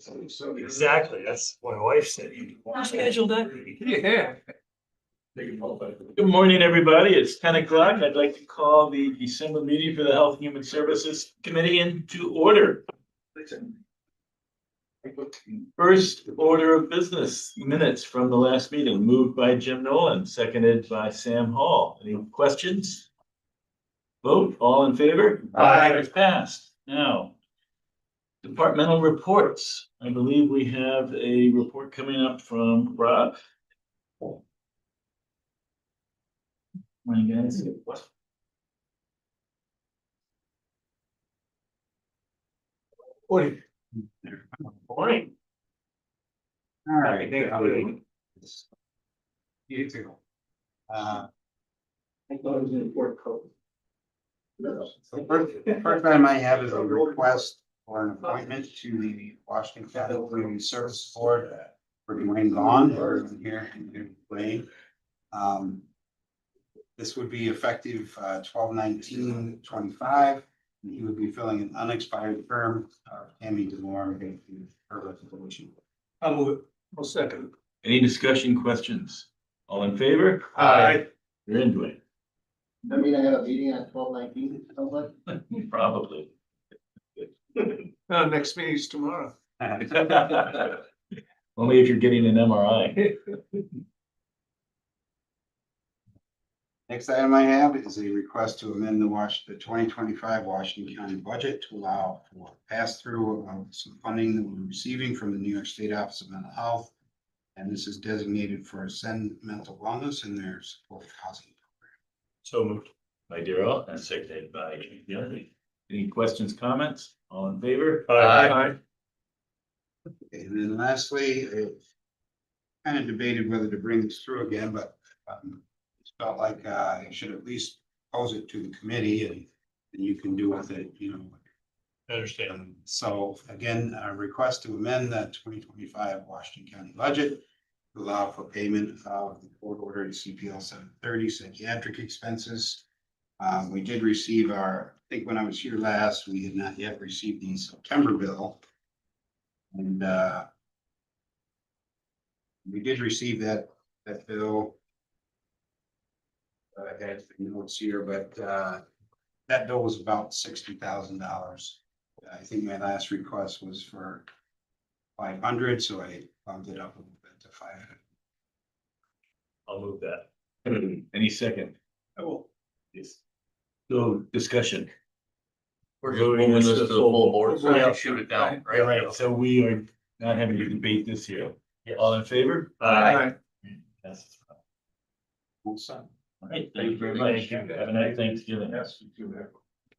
Exactly, that's what my wife said. You scheduled that? Yeah. Good morning, everybody. It's 10 o'clock. I'd like to call the December meeting for the Health and Human Services Committee into order. First order of business, minutes from the last meeting, moved by Jim Nolan, seconded by Sam Hall. Any questions? Vote, all in favor? Aye. It's passed. Now, departmental reports. I believe we have a report coming up from Rob. Morning, guys. Morning. Morning. All right. You too. Uh, I thought it was an important code. so first item I have is a request for an appointment to the Washington County Community Service Board for Dwayne Vaughn, or here in Dwayne. This would be effective 12/19/25. And he would be filling an unexpired term of Tammy DeLore, her recommendation. I'll move it. I'll second. Any discussion, questions? All in favor? Aye. You're in, Dwayne. I mean, I have a meeting on 12/19, it sounds like. Probably. Next meeting's tomorrow. Only if you're getting an MRI. Next item I have is a request to amend the 2025 Washington County budget to allow for pass-through of some funding that we're receiving from the New York State Office of Mental Health. And this is designated for Ascend Mental Wellness and their supportive housing. So moved by Darrell and seconded by Jim. Any questions, comments? All in favor? Aye. And then lastly, kind of debated whether to bring this through again, but felt like I should at least pose it to the committee and you can do with it, I understand. So again, a request to amend that 2025 Washington County budget to allow for payment of the court ordered CPL 730 psychiatric expenses. We did receive I think when I was here last, we had not yet received the September bill. And we did receive that bill. I had the notes here, but that bill was about $60,000. I think my last request was for 500, so I bumped it up a little bit to 500. I'll move that. Any second? I will. Yes. So discussion. We're just moving this to the full board, so we Yeah. can shoot it down, Right, right? so we are not having to debate this here. Yes. All in favor? Aye. Yes. So, All right, thank you very much. Have a nice Thanksgiving. Yes, you do have.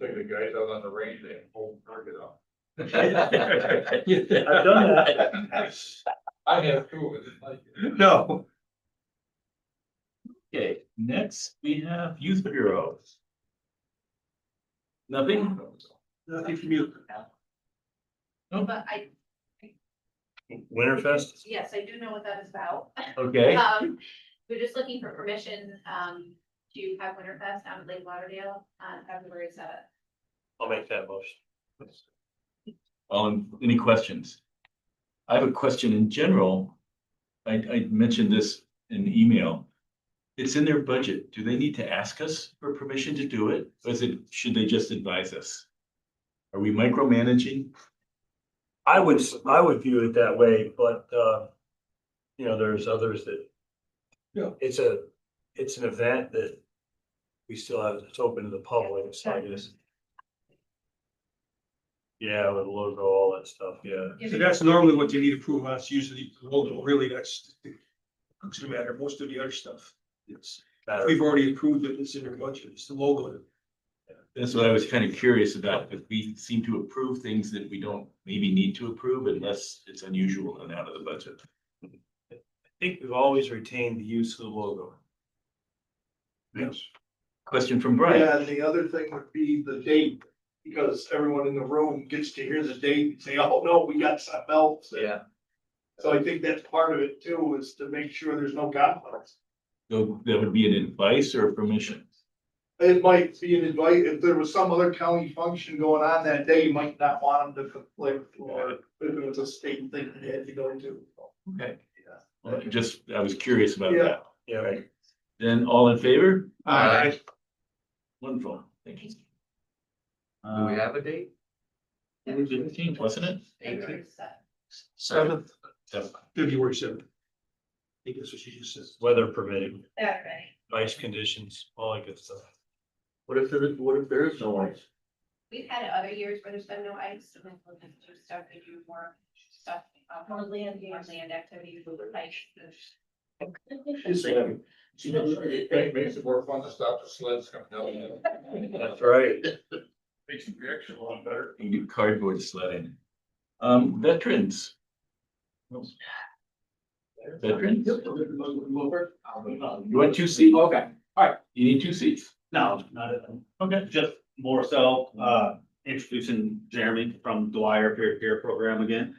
Take the guys out on the range, they hold target up. I've done that. I have too, but it's like. No. Okay, next we have youth bureaus. Nothing? Nothing from you. But Winterfest? yes, I do know what that is about. Okay, We're just looking for permission, to have Winterfest down at Lake Lauderdale on February 7th. I'll make that motion. any questions? I have a question in general. I mentioned this in email. It's in their budget. Do they need to ask us for permission to do it? Or should they just advise us? Are we micromanaging? I would view it that way, but, there's others that. Yeah. It's an event that we still have, it's open to the public, so I guess. Yeah, with the logo, all that stuff, yeah. Yeah. So that's normally what you need approval on, it's usually the logo, really, that's the crux of the matter, most of the other stuff. It's, we've already approved it, it's in your budget, it's the logo. That's what I was kind of curious about, because we seem to approve things that we don't maybe need to approve unless it's unusual and out of the budget. I think we've always retained the use of the logo. Yes. Question from Brian. Yeah, and the other thing would be the date, because everyone in the room gets to hear the date and say, oh, no, we got something else. Yeah. So I think that's part of it too, is to make sure there's no conflicts. So that would be an advice or a permission? It might be an invite, if there was some other county function going on that day, you might not want them to conflict, or if it was a state thing they had to go to. Okay. Yeah. Well, I was curious about Yeah. that. Yeah, Right. Then all in favor? Aye. Wonderful, thank you. Do we have a date? 15th, wasn't it? February 7th, Seventh. February 7th. I think that's what she just said. weather permitting, Saturday. ice conditions, all that good stuff. What if there is no ice? We've had it other years where there's been no ice, and then we'll just do stuff, we do more stuff, more land activities, like. It makes it more fun to stop the sleds coming down. That's right. Makes the reaction a lot better. You can do cardboard sledding. Veterans. Veterans, you want 2 seats? Okay, You need 2 seats. no, not at all. Okay. Just more so, introducing Jeremy from Dwyer Peer to Peer Program again.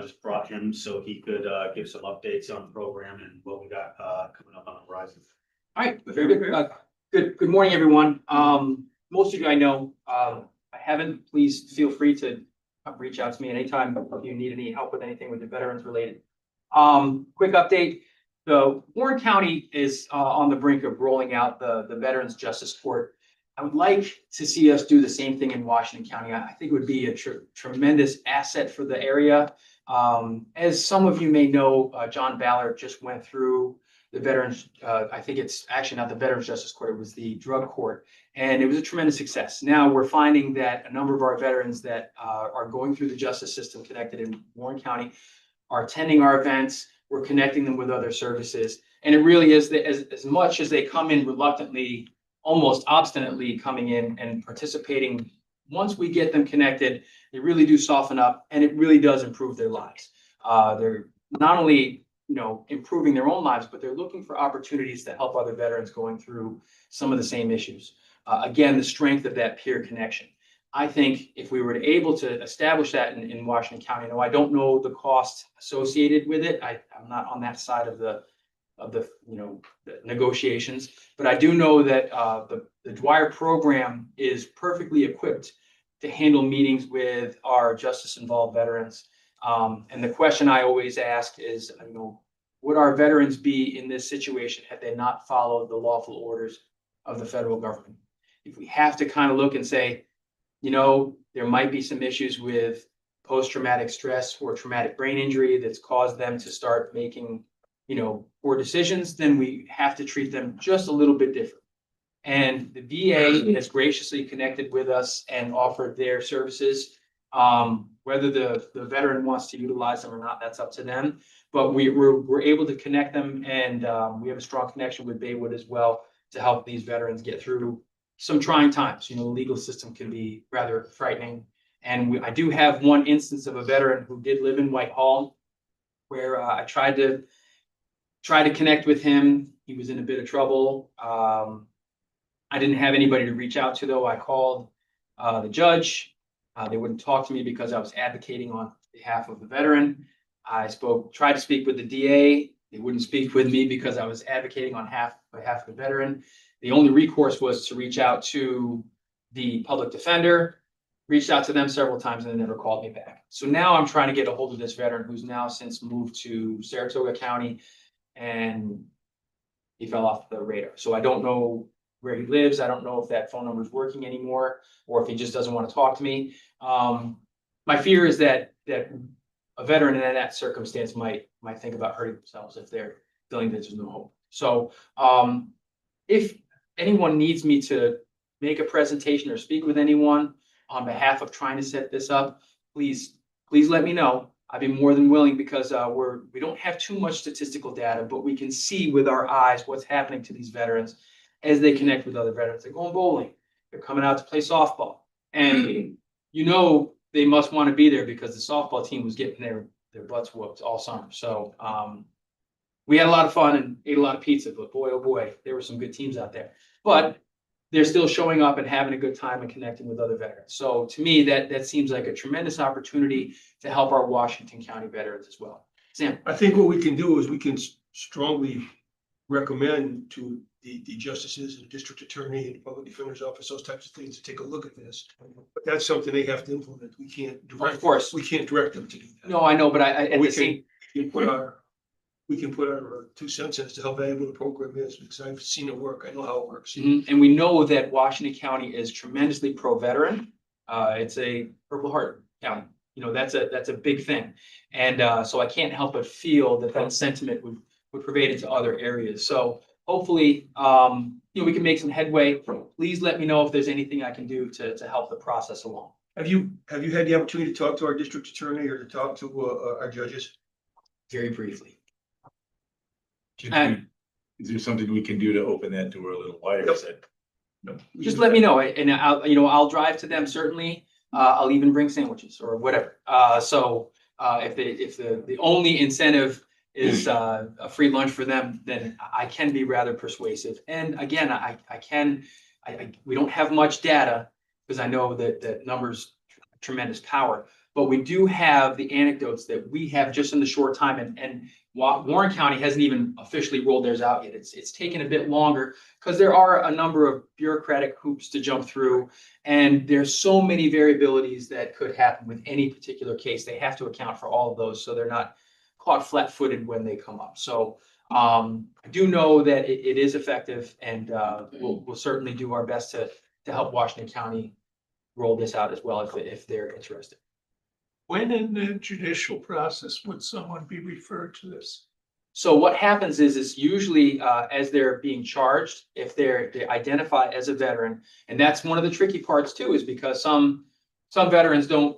Just brought him so he could, give some updates on the program and what we got, coming up on the horizon. All right, very good. Good morning, everyone. Most of you I know, I haven't, please feel free to reach out to me anytime if you need any help with anything with the veterans related. Quick update. The Warren County is on the brink of rolling out the Veterans Justice Court. I would like to see us do the same thing in Washington County. I think it would be a tremendous asset for the area. As some of you may know, John Ballard just went through the Veterans, I think it's actually not the Veterans Justice Court, it was the drug court. And it was a tremendous success. Now we're finding that a number of our veterans that are going through the justice system connected in Warren County are attending our events. We're connecting them with other services. And it really is that as much as they come in reluctantly, almost obstinately coming in and participating, once we get them connected, they really do soften up and it really does improve their lives. They're not only, improving their own lives, but they're looking for opportunities to help other veterans going through some of the same issues. Again, the strength of that peer connection. I think if we were able to establish that in Washington County, I don't know the cost associated with it. I'm not on that side of the the negotiations, but I do know that the Dwyer program is perfectly equipped to handle meetings with our justice involved veterans. And the question I always ask is, would our veterans be in this situation had they not followed the lawful orders of the federal government? If we have to kind of look and say, there might be some issues with post-traumatic stress or traumatic brain injury that's caused them to start making, poor decisions, then we have to treat them just a little bit different. And the VA has graciously connected with us and offered their services. Whether the veteran wants to utilize them or not, that's up to them. But we're able to connect them, and we have a strong connection with Baywood as well to help these veterans get through some trying times. The legal system can be rather frightening. And I do have one instance of a veteran who did live in Whitehall where I tried to connect with him. He was in a bit of trouble. I didn't have anybody to reach out to, though. I called the judge. They wouldn't talk to me because I was advocating on behalf of the veteran. I tried to speak with the DA. They wouldn't speak with me because I was advocating on behalf of the veteran. The only recourse was to reach out to the public defender, reached out to them several times and they never called me back. So now I'm trying to get a hold of this veteran who's now since moved to Saratoga County, and he fell off the radar. So I don't know where he lives. I don't know if that phone number is working anymore or if he just doesn't want to talk to me. My fear is that a veteran in that circumstance might think about hurting themselves if they're feeling that there's no hope. So if anyone needs me to make a presentation or speak with anyone on behalf of trying to set this up, please let me know. I'd be more than willing, because we don't have too much statistical data, but we can see with our eyes what's happening to these veterans as they connect with other veterans. They're going bowling, they're coming out to play softball, and they must want to be there because the softball team was getting their butts whooped all summer. So we had a lot of fun and ate a lot of pizza, but boy, oh boy, there were some good teams out there. But they're still showing up and having a good time and connecting with other veterans. So to me, that seems like a tremendous opportunity to help our Washington County veterans as well. Sam? I think what we can do is we can strongly recommend to the justices and district attorney and public defender's office, those types of things, to take a look at this. But that's something they have to implement. We can't direct. Of course. We can't direct them to do that. No, I know, but at We the same, we can put our 2 cents as to how valuable the program is, because I've seen it work. I know how it works. Mhm. And we know that Washington County is tremendously pro-veteran. It's a Purple Heart County, you know, that's a big thing. And so I can't help but feel that that sentiment would pervade into other areas. So hopefully, you know, we can make some headway. Please let me know if there's anything I can do to help the process along. Have you had the opportunity to talk to our district attorney or to talk to our judges? Very briefly. Is there something we can do to open that door a little wider? Yep. Said, No. Just let me know, and I'll drive to them, certainly. I'll even bring sandwiches or whatever. If the only incentive is a free lunch for them, then I can be rather persuasive. And again, we don't have much data, because I know that numbers tremendous power, but we do have the anecdotes that we have just in the short time, and Warren County hasn't even officially rolled theirs out yet. It's taken a bit longer because there are a number of bureaucratic hoops to jump through, and there's so many variabilities that could happen with any particular case. They have to account for all of those, so they're not caught flat-footed when they come up. So I do know that it is effective, and we'll certainly do our best to help Washington County roll this out as well if they're interested. When in the judicial process would someone be referred to this? So what happens is usually as they're being charged, if they identify as a veteran, and that's one of the tricky parts too, is because some veterans don't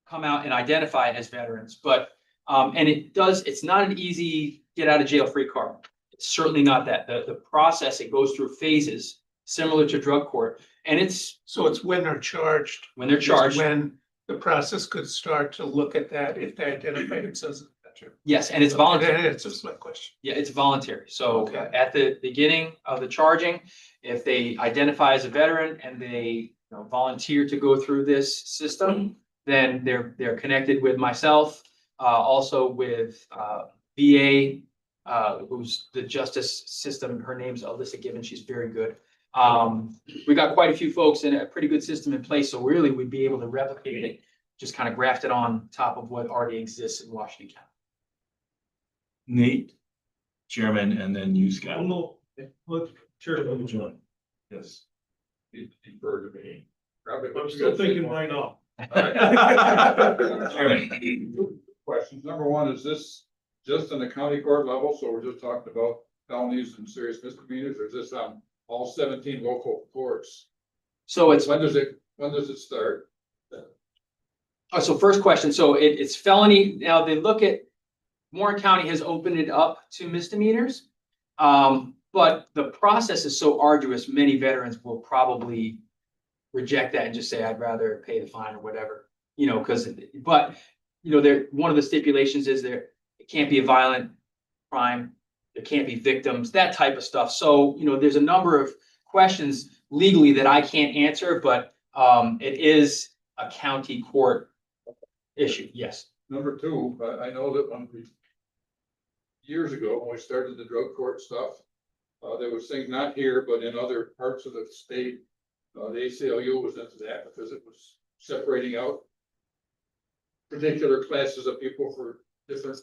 come out and identify as veterans, but and it's not an easy get out of jail free card. It's certainly not that. The process, it goes through phases similar to drug court, and it's when they're charged. when they're charged. When the process could start to look at that if they identify themselves as a veteran. Yes, and it's voluntary. That answers my question. Yeah, it's voluntary. So Okay. at the beginning of the charging, if they identify as a veteran and they volunteer to go through this system, then they're connected with myself, also with VA, who's the justice system. Her name's Alyssa Gibbons. She's very good. We got quite a few folks in a pretty good system in place, so really we'd be able to replicate it, just kind of graft it on top of what already exists in Washington County. Nate, Chairman, and then you, Scott. No, let's, sure. Join. Yes. Defer to me. I'm still thinking right now. Chairman. Questions. Number one, is this just on the county court level? So we're just talking about felonies and serious misdemeanors, or is this on all 17 local courts? So it's When does it start? so first question. So it's felony. Now they look at Warren County has opened it up to misdemeanors. But the process is so arduous, many veterans will probably reject that and just say, I'd rather pay the fine or whatever, but one of the stipulations is there, it can't be a violent crime. There can't be victims, that type of stuff. So, there's a number of questions legally that I can't answer, but it is a county court issue. Yes. Number two, I know that years ago, when we started the drug court stuff, there was things not here, but in other parts of the state, the ACLU was into that because it was separating out particular classes of people for different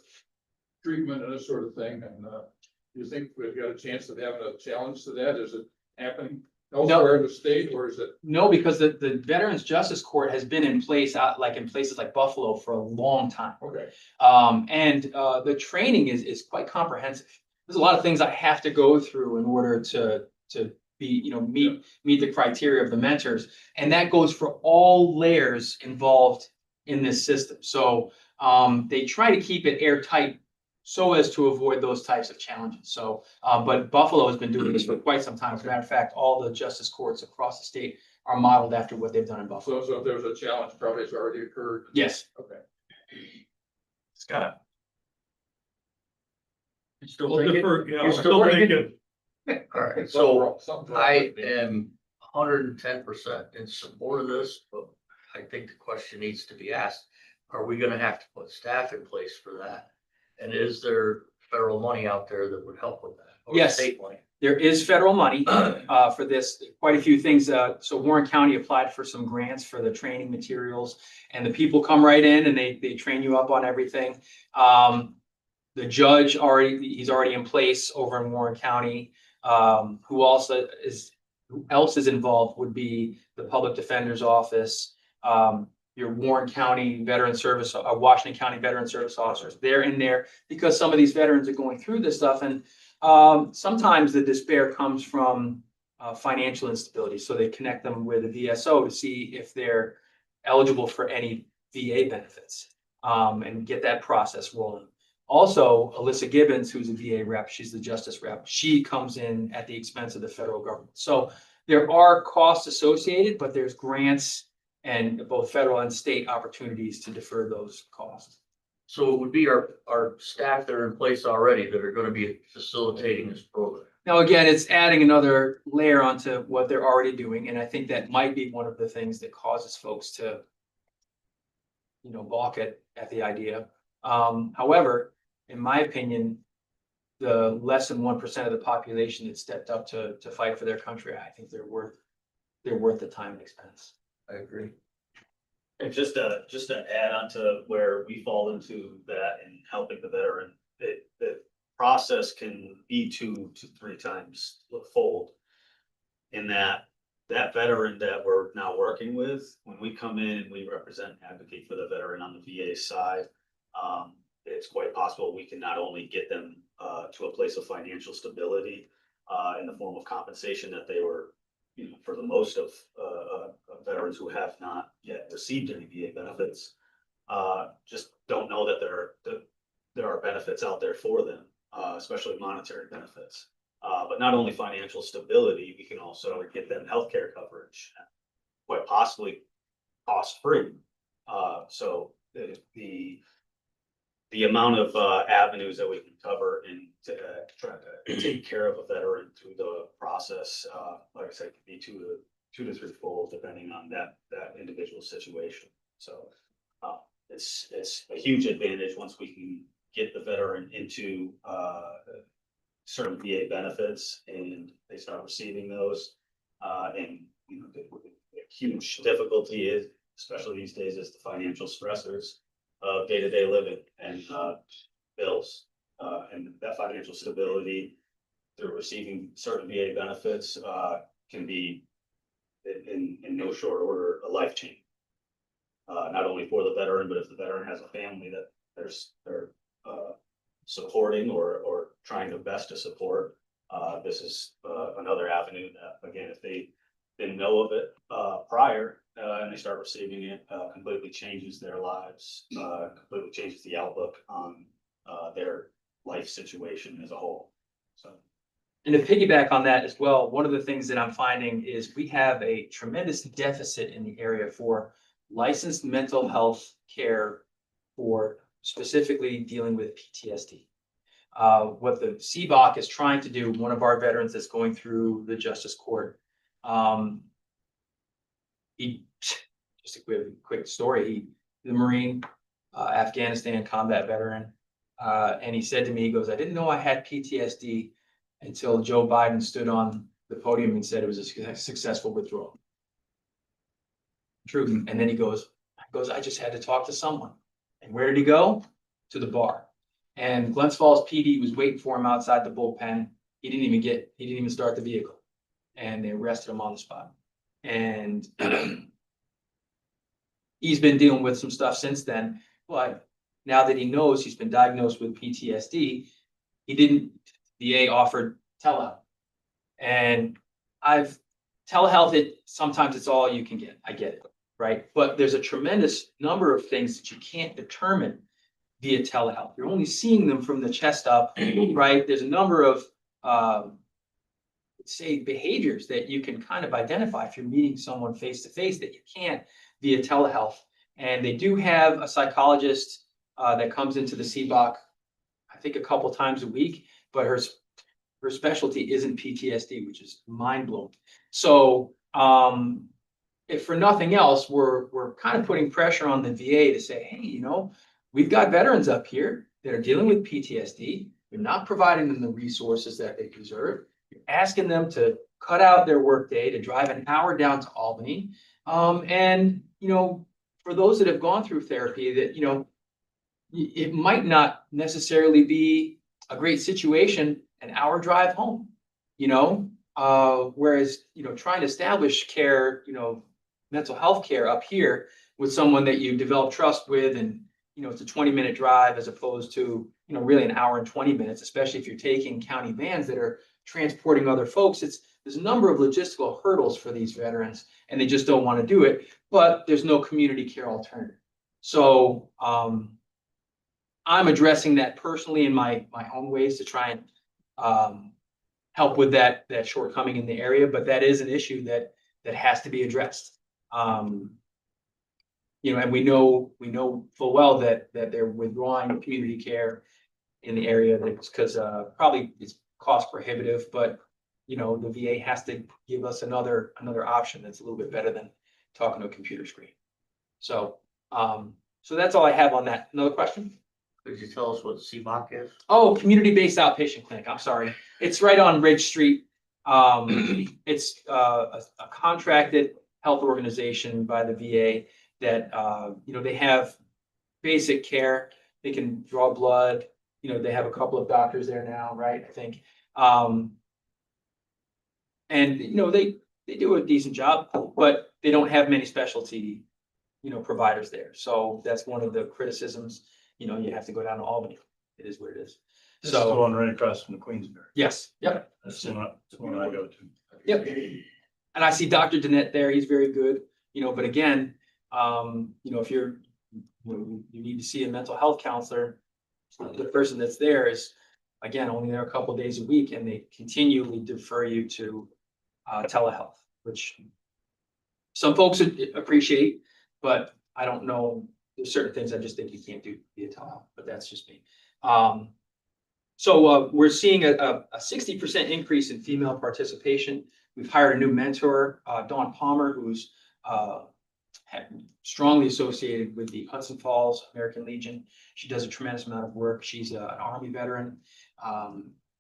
treatment and this sort of thing. And you think we've got a chance of having a challenge to that? Is it happening elsewhere in the state, or is it? No, because the Veterans Justice Court has been in place in places like Buffalo for a long time. Okay. And the training is quite comprehensive. There's a lot of things I have to go through in order to be, meet the criteria of the mentors. And that goes for all layers involved in this system. So they try to keep it airtight so as to avoid those types of challenges. So, but Buffalo has been doing this for quite some time. As a matter of fact, all the justice courts across the state are modeled after what they've done in Buffalo. So if there's a challenge, probably it's already occurred. Yes. Okay. Scott. You still Well, thinking? defer, yeah, You're I'm still still thinking? thinking. All right, so Something I am 110% in support of this, but I think the question needs to be asked, are we gonna have to put staff in place for that? And is there federal money out there that would help with that? or Yes. state money? There is federal money for this, quite a few things. So Warren County applied for some grants for the training materials, and the people come right in and they train you up on everything. The judge he's already in place over in Warren County. Who else is involved would be the public defender's office, your Warren County Veteran Service, Washington County Veteran Service officers. They're in there because some of these veterans are going through this stuff, and sometimes the despair comes from financial instability. So they connect them with a VSO to see if they're eligible for any VA benefits, and get that process rolling. Also, Alyssa Gibbons, who's a VA rep, she's the justice rep. She comes in at the expense of the federal government. So there are costs associated, but there's grants and both federal and state opportunities to defer those costs. So it would be our staff that are in place already that are gonna be facilitating this program. Now, again, it's adding another layer onto what they're already doing, and I think that might be one of the things that causes folks to, balk at the idea. However, in my opinion, the less than 1% of the population that stepped up to fight for their country, I think they're worth the time and expense. I agree. And just to add on to where we fall into that and helping the veteran, the process can be 2 to 3 times fold. In that veteran that we're now working with, when we come in and we represent and advocate for the veteran on the VA side, it's quite possible we can not only get them to a place of financial stability in the form of compensation that they were, for the most of veterans who have not yet received any VA benefits, just don't know that there are benefits out there for them, especially monetary benefits. But not only financial stability, we can also get them healthcare coverage, quite possibly cost-free. So the amount of avenues that we can cover and to try to take care of a veteran through the process, like I said, could be 2 to 3 fold depending on that individual situation. So it's a huge advantage once we can get the veteran into certain VA benefits and they start receiving those. And the huge difficulty is, especially these days, is the financial stressors of day-to-day living and bills, and that financial stability through receiving certain VA benefits can be in no short order a life change. Not only for the veteran, but if the veteran has a family that they're supporting or trying their best to support, this is another avenue that, again, if they didn't know of it prior and they start receiving it, completely changes their lives, completely changes the outlook on their life situation as a whole. So. And to piggyback on that as well, one of the things that I'm finding is we have a tremendous deficit in the area for licensed mental health care for specifically dealing with PTSD. What the CBOC is trying to do, one of our veterans that's going through the justice court, he, just a quick story, the Marine, Afghanistan combat veteran, and he said to me, he goes, I didn't know I had PTSD until Joe Biden stood on the podium and said it was a successful withdrawal. True. And then he goes, I just had to talk to someone. And where did he go? To the bar. And Glens Falls PD was waiting for him outside the bullpen. He didn't even start the vehicle. And they arrested him on the spot. And he's been dealing with some stuff since then. But now that he knows he's been diagnosed with PTSD, the VA offered telehealth. And telehealth, sometimes it's all you can get. I get it, right? But there's a tremendous number of things that you can't determine via telehealth. You're only seeing them from the chest up, right? There's a number of, behaviors that you can kind of identify if you're meeting someone face to face that you can't via telehealth. And they do have a psychologist that comes into the CBOC, I think a couple times a week, but her specialty isn't PTSD, which is mind blowing. So if for nothing else, we're kind of putting pressure on the VA to say, hey, we've got veterans up here that are dealing with PTSD. You're not providing them the resources that they deserve. You're asking them to cut out their workday to drive an hour down to Albany. And, you know, for those that have gone through therapy that, you know, it might not necessarily be a great situation, an hour drive home, you know? Whereas, you know, trying to establish care, you know, mental health care up here with someone that you develop trust with, and, you know, it's a 20-minute drive as opposed to, you know, really an hour and 20 minutes, especially if you're taking county vans that are transporting other folks. There's a number of logistical hurdles for these veterans, and they just don't want to do it, but there's no community care alternative. So, I'm addressing that personally in my own ways to try and help with that shortcoming in the area, but that is an issue that has to be addressed. You know, and we know full well that they're withdrawing community care in the area. That's because probably it's cost prohibitive, but you know, the VA has to give us another option that's a little bit better than talking to a computer screen. So so that's all I have on that. Another question? Could you tell us what CBOC is? Oh, community-based outpatient clinic. I'm sorry. It's right on Ridge Street. It's a contracted health organization by the VA that, you know, they have basic care. They can draw blood. You know, they have a couple of doctors there now, right? I think. And, you know, they do a decent job, but they don't have many specialty, you know, providers there. So that's one of the criticisms. You know, you have to go down to Albany. It is what it is. This is the So, one right across from the Queensbury. yes, yep, That's the one I go to. yep. And I see Dr. Danette there. He's very good, you know, but again, you know, if you need to see a mental health counselor, the person that's there is, again, only there a couple of days a week, and they continually defer you to telehealth, which some folks appreciate, but I don't know. There's certain things I just think you can't do via telehealth, but that's just me. So we're seeing a 60% increase in female participation. We've hired a new mentor, Dawn Palmer, who's strongly associated with the Hudson Falls American Legion. She does a tremendous amount of work. She's an Army veteran.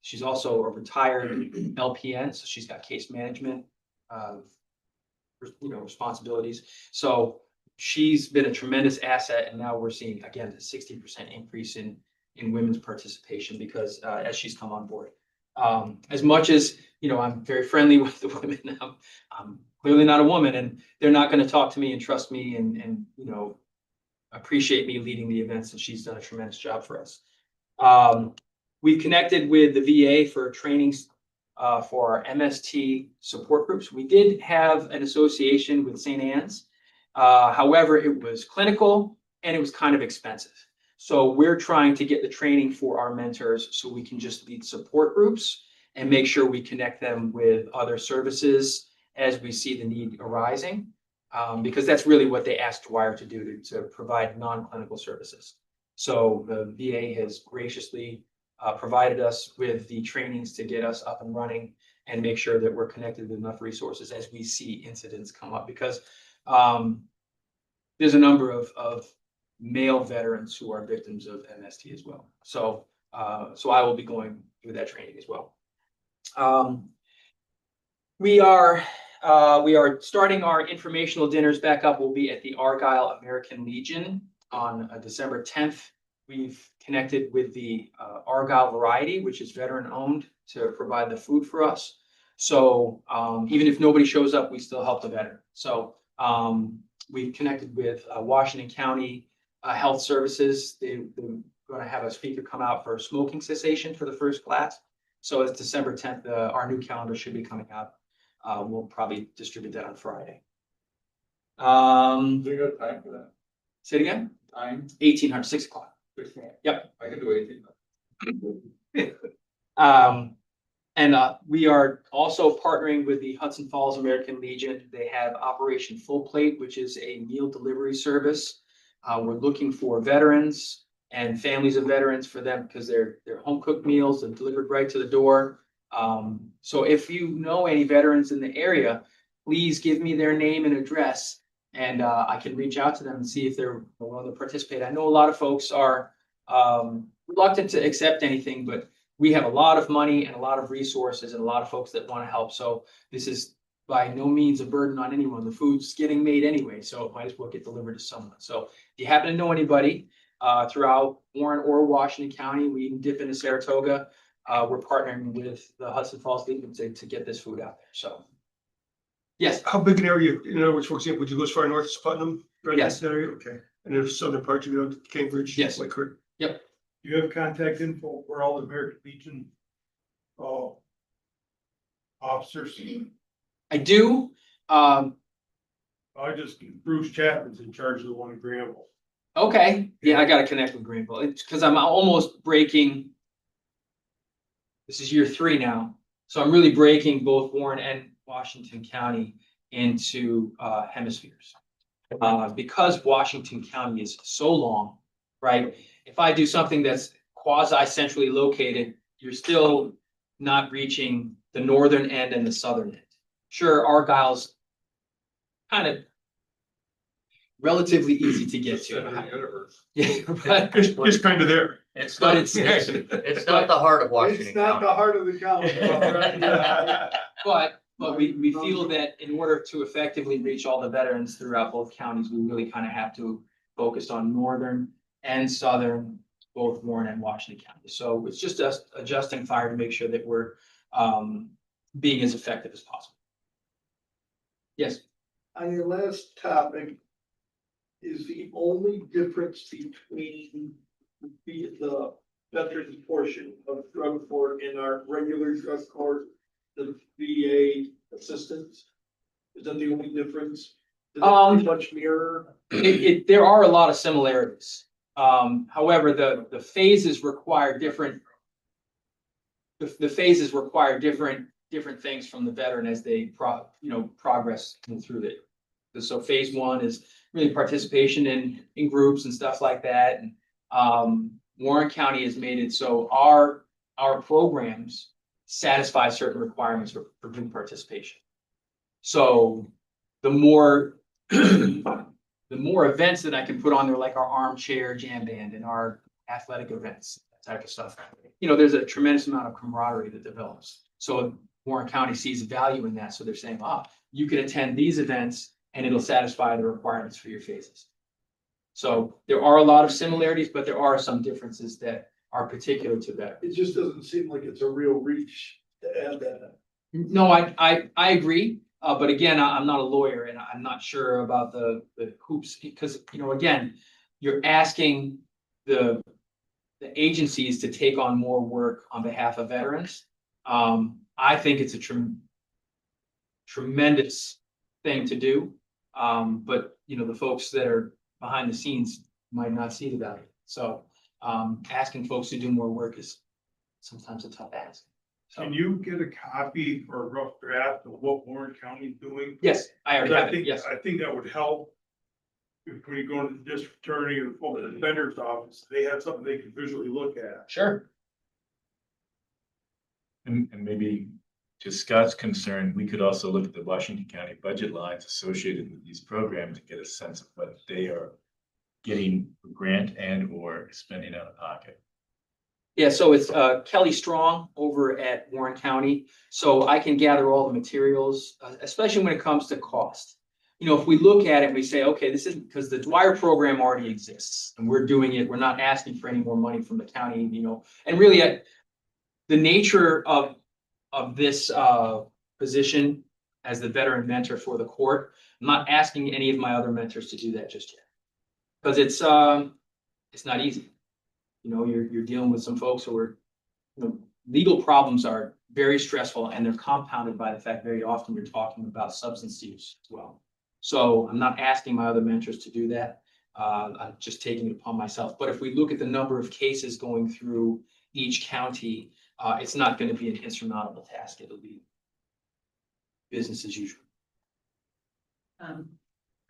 She's also a retired LPN, so she's got case management, you know, responsibilities. So she's been a tremendous asset, and now we're seeing again a 60% increase in women's participation because as she's come on board. As much as, you know, I'm very friendly with the women, I'm clearly not a woman, and they're not going to talk to me and trust me and you know, appreciate me leading the events, and she's done a tremendous job for us. We've connected with the VA for trainings for our MST support groups. We did have an association with St. Anne's. However, it was clinical and it was kind of expensive. So we're trying to get the training for our mentors so we can just lead support groups and make sure we connect them with other services as we see the need arising, because that's really what they asked Dwyer to do, to provide non-clinical services. So the VA has graciously provided us with the trainings to get us up and running and make sure that we're connected with enough resources as we see incidents come up, because there's a number of male veterans who are victims of MST as well. So I will be going through that training as well. We are starting our informational dinners back up. We'll be at the Argyle American Legion on December 10th. We've connected with the Argyle Variety, which is veteran owned, to provide the food for us. So even if nobody shows up, we still help the veteran. So we've connected with Washington County Health Services. They're going to have a speaker come out for smoking cessation for the first class. So it's December 10th. Our new calendar should be coming out. We'll probably distribute that on Friday. Do you got time for that? Say it again? Time? 1800, 6 o'clock. Yep. I can do 18. And we are also partnering with the Hudson Falls American Legion. They have Operation Full Plate, which is a meal delivery service. We're looking for veterans and families of veterans for them because they're home cooked meals and delivered right to the door. So if you know any veterans in the area, please give me their name and address, and I can reach out to them and see if they're willing to participate. I know a lot of folks are reluctant to accept anything, but we have a lot of money and a lot of resources and a lot of folks that want to help. So this is by no means a burden on anyone. The food's getting made anyway, so it might as well get delivered to someone. So if you happen to know anybody throughout Warren or Washington County, we even dip into Saratoga. We're partnering with the Hudson Falls League to get this food out there. So yes. How big an area, in other words, for example, would you go as far north as Putnam? Right, Yes. that area? Okay. And if southern part, you go to Cambridge? Yes. Like, Yep. Do you have contact info for all the American Legion? Officers? I do. Bruce Chapman's in charge of the one in Granville. Okay. Yeah, I gotta connect with Greenville. It's because I'm almost breaking. This is year 3 now. So I'm really breaking both Warren and Washington County into hemispheres. Because Washington County is so long, right? If I do something that's quasi-centrally located, you're still not reaching the northern end and the southern end. Sure, Argyle's kind of relatively easy to get to. Yeah, but just kind of there. It's But not, it's- it's not the heart of Washington It's not the County. heart of the county. But we feel that in order to effectively reach all the veterans throughout both counties, we really kind of have to focus on northern and southern, both Warren and Washington County. So it's just us adjusting fire to make sure that we're being as effective as possible. Yes. On your last topic, is the only difference between the veterans portion of drug court and our regular drug court, the VA assistance? Is that the only difference? Does it pretty much mirror? There are a lot of similarities. However, the phases require different. The phases require different things from the veteran as they progress through it. So phase 1 is really participation in groups and stuff like that. And Warren County has made it so our programs satisfy certain requirements for group participation. So the more the more events that I can put on there, like our armchair jam band and our athletic events, that type of stuff, there's a tremendous amount of camaraderie that develops. So Warren County sees value in that. So they're saying, you can attend these events and it'll satisfy the requirements for your phases. So there are a lot of similarities, but there are some differences that are particular to that. It just doesn't seem like it's a real reach to add that. No, I agree. But again, I'm not a lawyer and I'm not sure about the hoops because, again, you're asking the agencies to take on more work on behalf of veterans. I think it's a tremendous thing to do. But the folks that are behind the scenes might not see the value. So asking folks to do more work is sometimes a tough ask. So, Can you get a copy or a rough draft of what Warren County's doing? yes, I already have it. Yes. I think that would help. If we go to the district attorney or the defender's office, they have something they can visually look at. Sure. And maybe to Scott's concern, we could also look at the Washington County budget lines associated with these programs to get a sense of what they are getting for grant and or spending out of pocket. Yeah, so it's Kelly Strong over at Warren County. So I can gather all the materials, especially when it comes to cost. If we look at it and we say, okay, this isn't because the Dwyer program already exists and we're doing it. We're not asking for any more money from the county, and really the nature of this position as the veteran mentor for the court. I'm not asking any of my other mentors to do that just yet. Because it's not easy. You're dealing with some folks who are, legal problems are very stressful and they're compounded by the fact very often you're talking about substance use as well. So I'm not asking my other mentors to do that. I'm just taking it upon myself. But if we look at the number of cases going through each county, it's not going to be an insurmountable task. It'll be business as usual.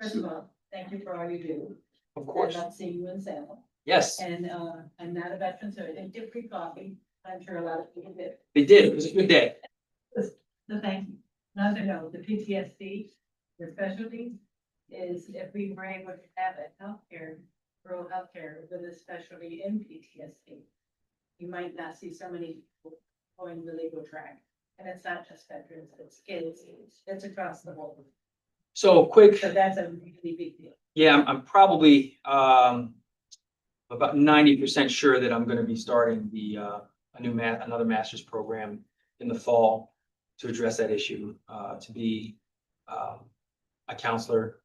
First of all, thank you for all you do. Of course. I love seeing you in Salem. Yes, And I'm not a veteran, so I didn't get free coffee. I'm sure a lot of people did. they did. It was a good day. So thank you. Another note, the PTSD, the specialty is if we were able to have a rural healthcare with a specialty in PTSD, you might not see so many people going the legal track. And it's not just veterans, it's kids, it's across the board. So quick, So that's a really big deal. yeah, I'm probably, about 90% sure that I'm gonna be starting another master's program in the fall to address that issue, to be, a counselor,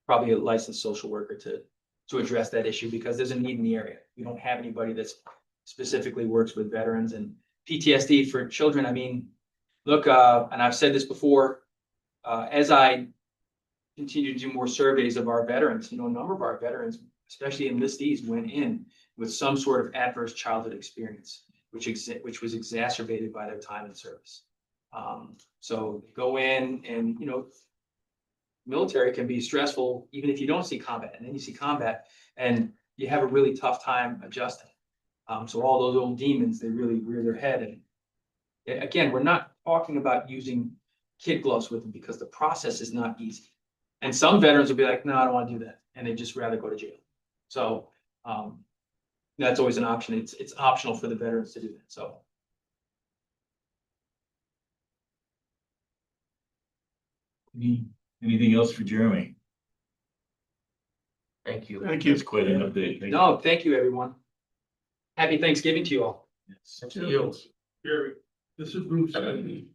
probably a licensed social worker to address that issue, because there's a need in the area. We don't have anybody that's specifically works with veterans and PTSD for children. I mean, look, and I've said this before, as I continue to do more surveys of our veterans, a number of our veterans, especially enlistees, went in with some sort of adverse childhood experience, which was exacerbated by their time in service. So go in and, military can be stressful even if you don't see combat, and then you see combat and you have a really tough time adjusting. So all those old demons, they really rear their head. And again, we're not talking about using kid gloves with them, because the process is not easy. And some veterans will be like, no, I don't want to do that, and they'd just rather go to jail. So that's always an option. It's optional for the veterans to do that. So. Anything else for Jeremy? Thank you. Thank you. That's quite an update. Thank you. No, thank you, everyone. Happy Thanksgiving to you all. Yes. To you. Gary, this is Bruce. Chadwick's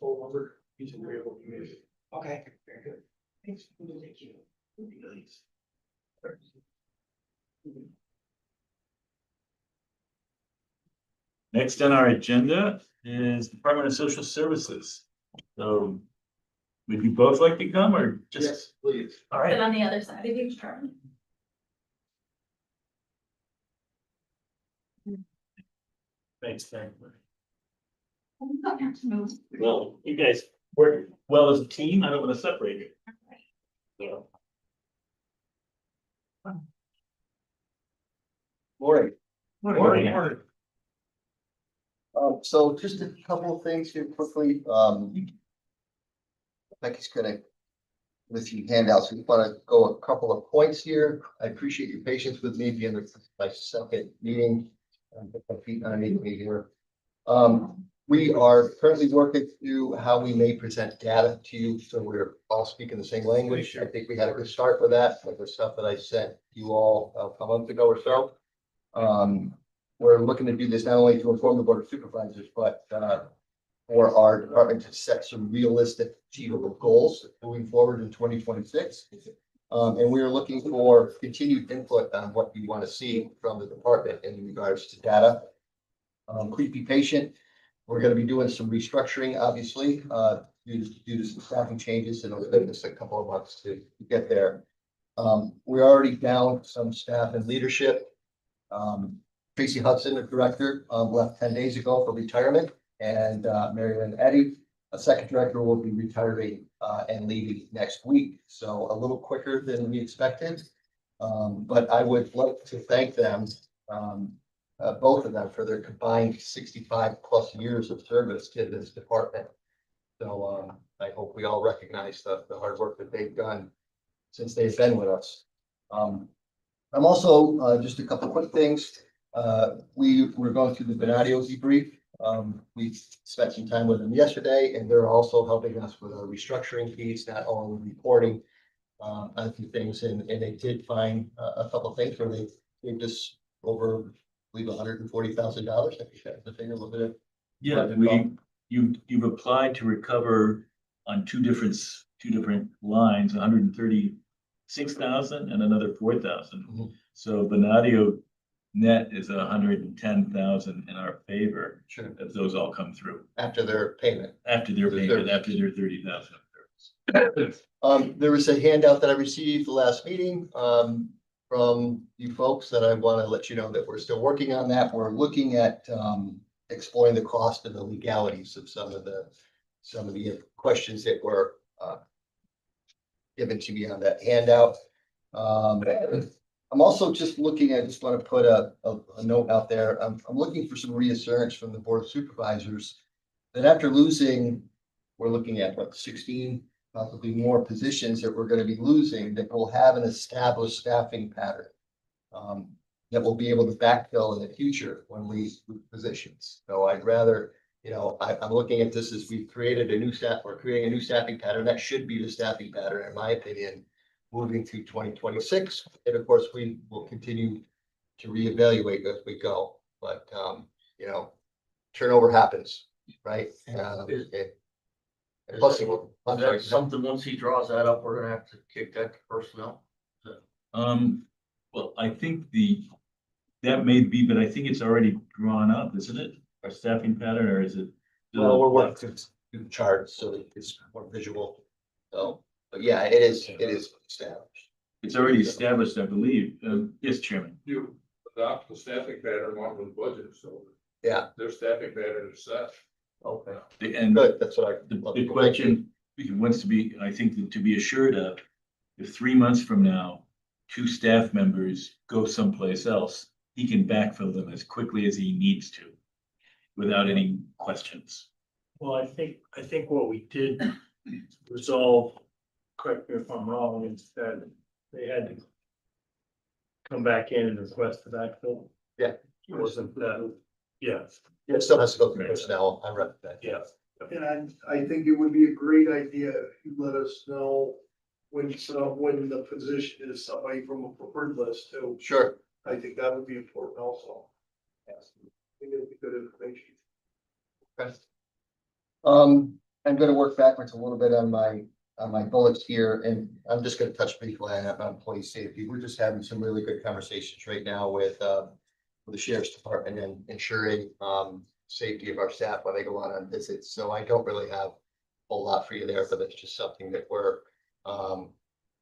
phone number, he's available to me. Okay, very good. Thank you. Nice. Next on our agenda is Department of Social Services. So would you both like to come, or just? Yes, please. All Sit right. on the other side of you, Charlie. Thanks, thank You don't have to move. Well, you guys work well as a team. I don't want to separate you. So. Morning. Morning. So just a couple of things here quickly. Becky's gonna with you handouts. We want to go a couple of points here. I appreciate your patience with me being my second meeting. Put my feet underneath me here. We are currently working through how we may present data to you, so we're all speaking the same language. I think we had a good start with that, with the stuff that I sent you all a month ago or so. We're looking to do this not only to inform the Board of Supervisors, but for our department to set some realistic, achievable goals moving forward in 2026. And we are looking for continued input on what you want to see from the department in regards to data. Please be patient. We're going to be doing some restructuring, obviously, due to some staffing changes, and it'll take us a couple of months to get there. We're already down some staff and leadership. Tracy Hudson, the director, left 10 days ago for retirement, and Mary Lynn Eddy, a second director, will be retiring and leaving next week. So a little quicker than we expected. But I would like to thank them, both of them, for their combined 65 plus years of service to this department. So I hope we all recognize the hard work that they've done since they've been with us. I'm also, just a couple quick things. We're going through the Benadio debrief. We spent some time with them yesterday, and they're also helping us with our restructuring piece, not only reporting on a few things, and they did find a couple things where they gave us over, I believe, $140,000. I think that's the figure, a little bit. Yeah, you've applied to recover on two different lines, 136,000 and another 4,000. Mm-hmm. So Benadio net is 110,000 in our favor. Sure. If those all come through After their payment. after their payment, after their 30,000. There was a handout that I received the last meeting, from you folks that I want to let you know that we're still working on that. We're looking at, exploring the cost and the legalities of some of the questions that were, given to me on that handout. I'm also just looking, I just want to put a note out there. I'm looking for some reassurance from the Board of Supervisors that after losing, we're looking at what, 16, possibly more positions that we're going to be losing, that we'll have an established staffing pattern. that we'll be able to backfill in the future when we move positions. So I'd rather, I'm looking at this as we've created we're creating a new staffing pattern. That should be the staffing pattern, in my opinion, moving through 2026. And of course, we will continue to reevaluate as we go, but, turnover happens, right? Plus, I'm sorry, That's something, once he draws that up, we're gonna have to kick that to personnel. Well, I think that may be, but I think it's already drawn up, isn't it? Our staffing pattern, or is it? well, we're working through the charts, so that it's more visual. So, but yeah, it is established. It's already established, I believe. Yes, Chairman. You adopt the staffing pattern along with the budget, so Yeah, their staffing pattern is set. okay, And good, that's what I. the question wants to be, I think, to be assured of, if 3 months from now, 2 staff members go someplace else, he can backfill them as quickly as he needs to, without any questions. Well, I think what we did resolve, correct me if I'm wrong, is that they had to come back in and request the backfill. Yeah. It wasn't that, yeah, Yeah, it still has to go through personnel, I read that. yeah. And I think it would be a great idea if you let us know when the position is somebody from a preferred list too. Sure. I think that would be important also. Yes. I think it'd be good information. Okay. I'm gonna work backwards a little bit on my bullets here, and I'm just gonna touch briefly on employee safety. We're just having some really good conversations right now with the sheriff's department and ensuring safety of our staff when they go on visits. So I don't really have a whole lot for you there, but it's just something that we're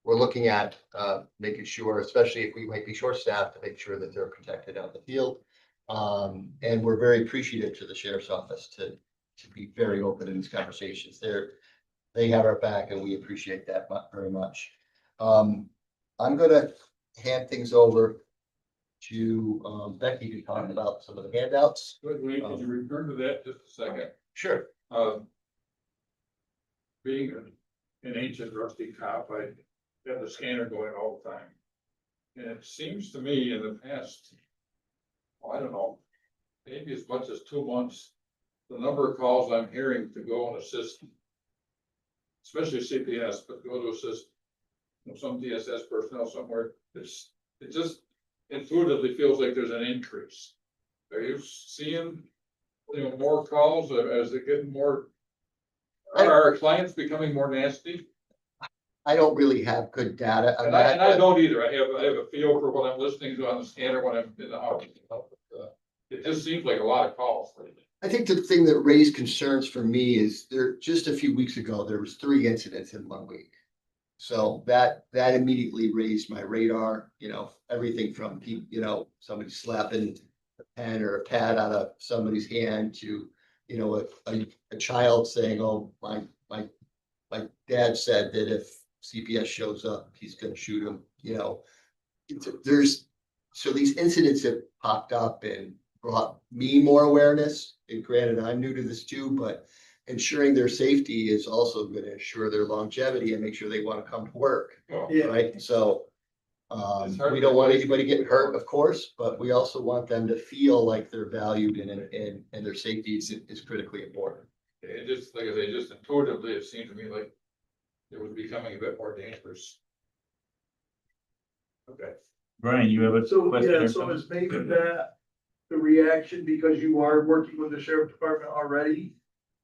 looking at, making sure, especially if we might be short-staffed, to make sure that they're protected out in the field. And we're very appreciative to the sheriff's office to be very open in these conversations. They have our back, and we appreciate that very much. I'm gonna hand things over to Becky to talk about some of the handouts. Good, Wayne, could you return to that just a second? Sure. Being an ancient rusty cop, I have the scanner going all the time. And it seems to me in the past, I don't know, maybe as much as 2 months, the number of calls I'm hearing to go and assist, especially CPS, but go to assist some DSS personnel somewhere, it just intuitively feels like there's an increase. Are you seeing, more calls as they get more? Are our clients becoming more nasty? I don't really have good data. And I don't either. I have a feel for what I'm listening to on the scanner when I'm in the house. It just seems like a lot of calls lately. I think the thing that raised concerns for me is just a few weeks ago, there was 3 incidents in 1 week. So that immediately raised my radar, everything from people, somebody slapping a pen or a pad out of somebody's hand to, a child saying, oh, my dad said that if CPS shows up, he's gonna shoot him, so these incidents have popped up and brought me more awareness. And granted, I'm new to this too, but ensuring their safety is also going to ensure their longevity and make sure they want to come to work, right? So we don't want anybody getting hurt, of course, but we also want them to feel like they're valued and their safety is critically important. It just, like I say, just intuitively, it seemed to me like it was becoming a bit more dangerous. Okay. Brian, you have a So, question yeah, or so something? is maybe that the reaction because you are working with the sheriff department already?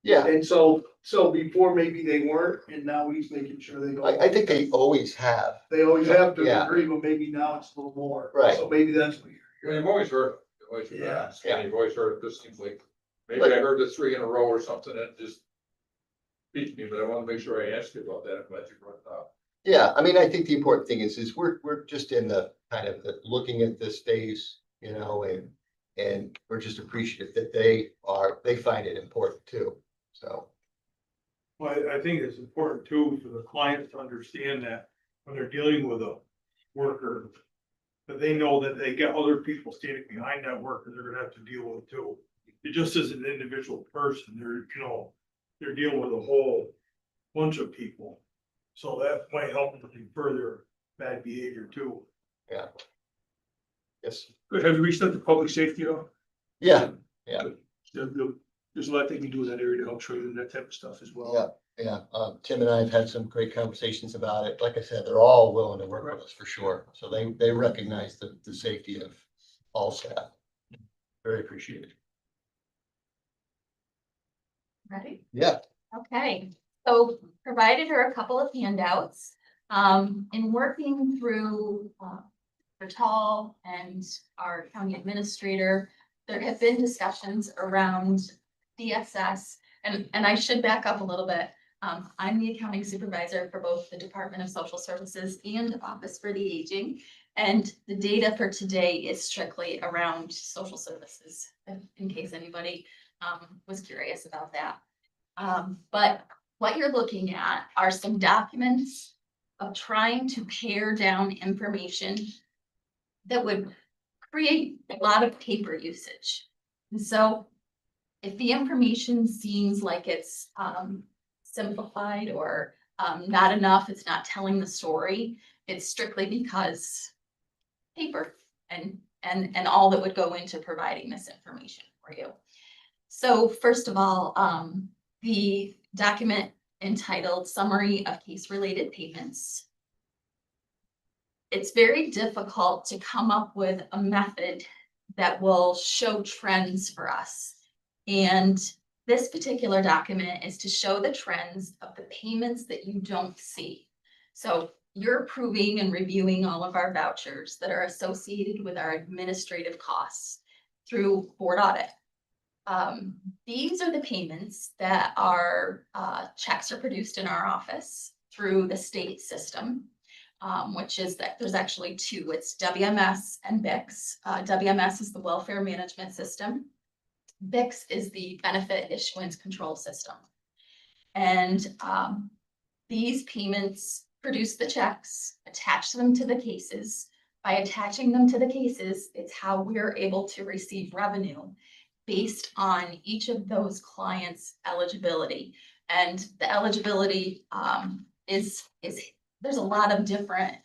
Yeah, And so before maybe they weren't, and now he's making sure they go. I think they always have. They always have to Yeah. agree, but maybe now it's a little more. Right. So maybe that's what Well, you've always heard, Yeah. you've always heard, it just seems like, maybe I heard the 3 in a row or something, that just beat me, but I want to make sure I ask you about that, I'm glad you brought it up. Yeah, I mean, I think the important thing is we're just in the kind of looking at this phase, and we're just appreciative that they find it important too, so. Well, I think it's important too for the clients to understand that when they're dealing with a worker, that they know that they get other people standing behind that worker they're gonna have to deal with too. It just is an individual person, they're dealing with a whole bunch of people. So that might help them to further bad behavior too. Yeah. Yes, Have you reached out to public safety, though? yeah, There's a lot they can do in that area to help train that type of stuff as well. yeah. Tim and I have had some great conversations about it. Like I said, they're all willing to work with us for sure. So they recognize the safety of all staff. Very appreciated. Ready? Yeah, Okay, so provided her a couple of handouts. In working through Bertal and our county administrator, there have been discussions around DSS. And I should back up a little bit. I'm the accounting supervisor for both the Department of Social Services and Office for the Aging. And the data for today is strictly around social services, in case anybody was curious about that. But what you're looking at are some documents of trying to pare down information that would create a lot of paper usage. And so if the information seems like it's simplified or not enough, it's not telling the story, it's strictly because paper and all that would go into providing this information for you. So first of all, the document entitled Summary of Case-Related Payments. It's very difficult to come up with a method that will show trends for us. And this particular document is to show the trends of the payments that you don't see. So you're approving and reviewing all of our vouchers that are associated with our administrative costs through board audit. These are the payments that are checks are produced in our office through the state system, which is that there's actually two. It's WMS and BIX. WMS is the welfare management system. BIX is the benefit issuance control system. And these payments produce the checks, attach them to the cases. By attaching them to the cases, it's how we're able to receive revenue based on each of those clients' eligibility. And the eligibility is there's a lot of different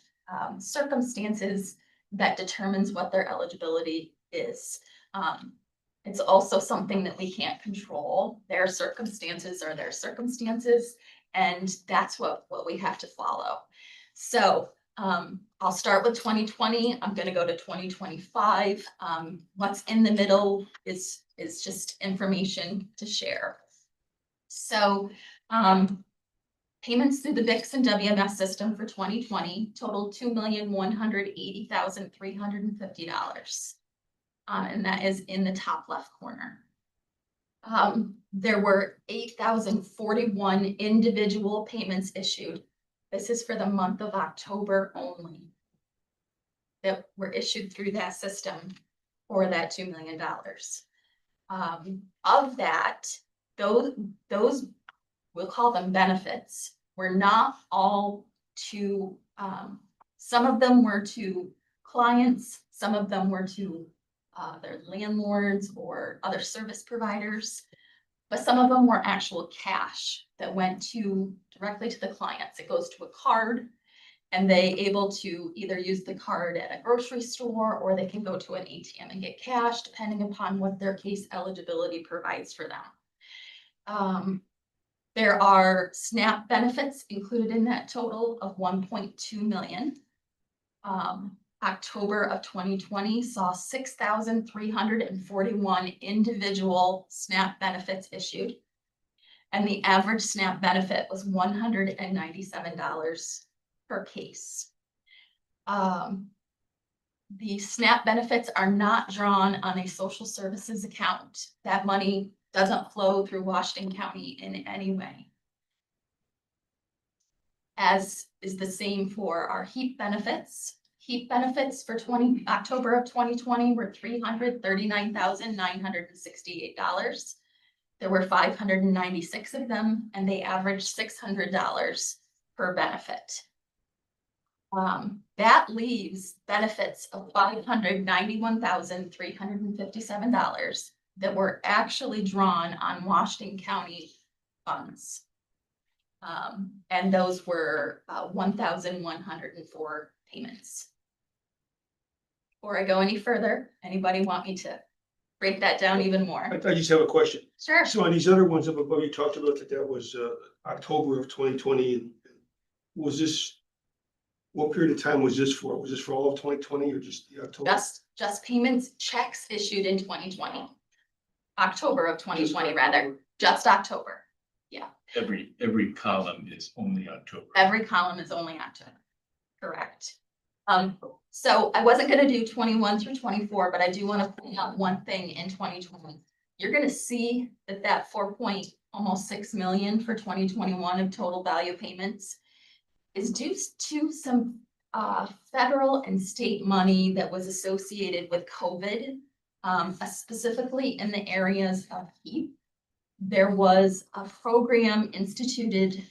circumstances that determines what their eligibility is. It's also something that we can't control. Their circumstances are their circumstances, and that's what we have to follow. So I'll start with 2020. I'm going to go to 2025. What's in the middle is just information to share. So payments through the BIX and WMS system for 2020 totaled $2,180,350. And that is in the top left corner. There were 8,041 individual payments issued. This is for the month of October only, that were issued through that system for that $2 million. Of that, those we'll call them benefits, were not all to, some of them were to clients, some of them were to their landlords or other service providers, but some of them were actual cash that went directly to the clients. It goes to a card, and they able to either use the card at a grocery store, or they can go to an ATM and get cash, depending upon what their case eligibility provides for them. There are SNAP benefits included in that total of 1.2 million. October of 2020 saw 6,341 individual SNAP benefits issued. And the average SNAP benefit was $197 per case. The SNAP benefits are not drawn on a social services account. That money doesn't flow through Washington County in any way. As is the same for our HEAP benefits. HEAP benefits for October of 2020 were $339,968. There were 596 of them, and they averaged $600 per benefit. That leaves benefits of $591,357 that were actually drawn on Washington County funds. And those were 1,104 payments. before I go any further, anybody want me to break that down even more? I just have a question. Sure. So on these other ones up above, you talked about that was October of 2020. Was this, what period of time was this for? Was this for all of 2020 or just the October? Just payments, checks issued in 2020. October of 2020, rather, just October. Every column is only October. Every column is only October. Correct. So I wasn't gonna do 21 through 24, but I do want to point out one thing in 2020. You're gonna see that 4.6 million for 2021 of total value payments is due to some federal and state money that was associated with COVID, specifically in the areas of heat. There was a program instituted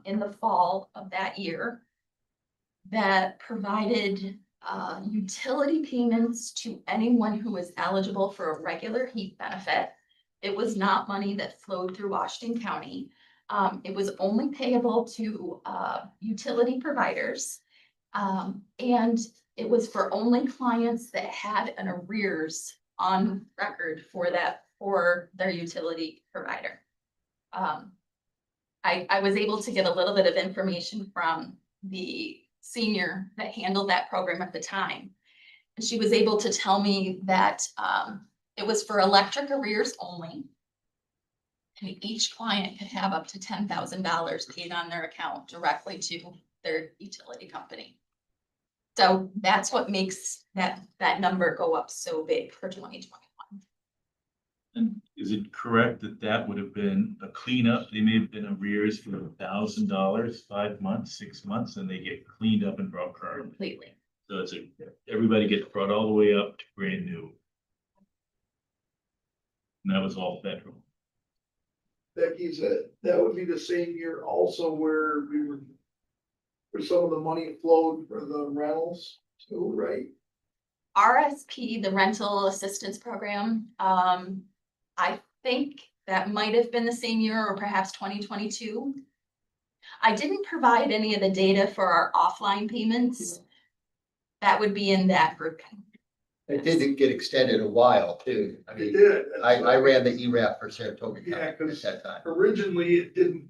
in the fall of that year that provided utility payments to anyone who was eligible for a regular heat benefit. It was not money that flowed through Washington County. It was only payable to utility providers. And it was for only clients that had an arrears on record for their utility provider. I was able to get a little bit of information from the senior that handled that program at the time. And she was able to tell me that it was for electric arrears only. And each client could have up to $10,000 paid on their account directly to their utility company. So that's what makes that number go up so big for 2021. And is it correct that that would have been a cleanup? They may have been arrears for $1,000, 5 months, 6 months, and they get cleaned up and brought current. Completely. So everybody gets brought all the way up to brand new. And that was all federal. Becky said that would be the same year also where where some of the money flowed for the rentals too, right? RSP, the rental assistance program, I think that might have been the same year or perhaps 2022. I didn't provide any of the data for our offline payments. That would be in that group. It did get extended a while too. I It mean, did. I ran the ERAP for Saratoga Yeah, County at 'cause that time. originally it didn't.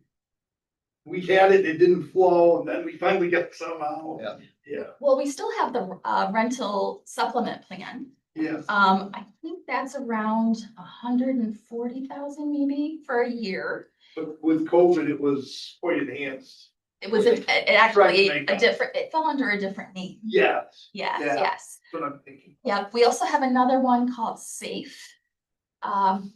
We had it didn't flow, and then we finally got it somehow. Yeah. Yeah, Well, we still have the rental supplement plan. yeah. I think that's around 140,000 maybe for a year. But with COVID, it was quite enhanced. It was Right. actually Right. it fell under a different name. Yes, Yes, Yeah. yes. that's what I'm thinking. Yeah, we also have another one called SAFE.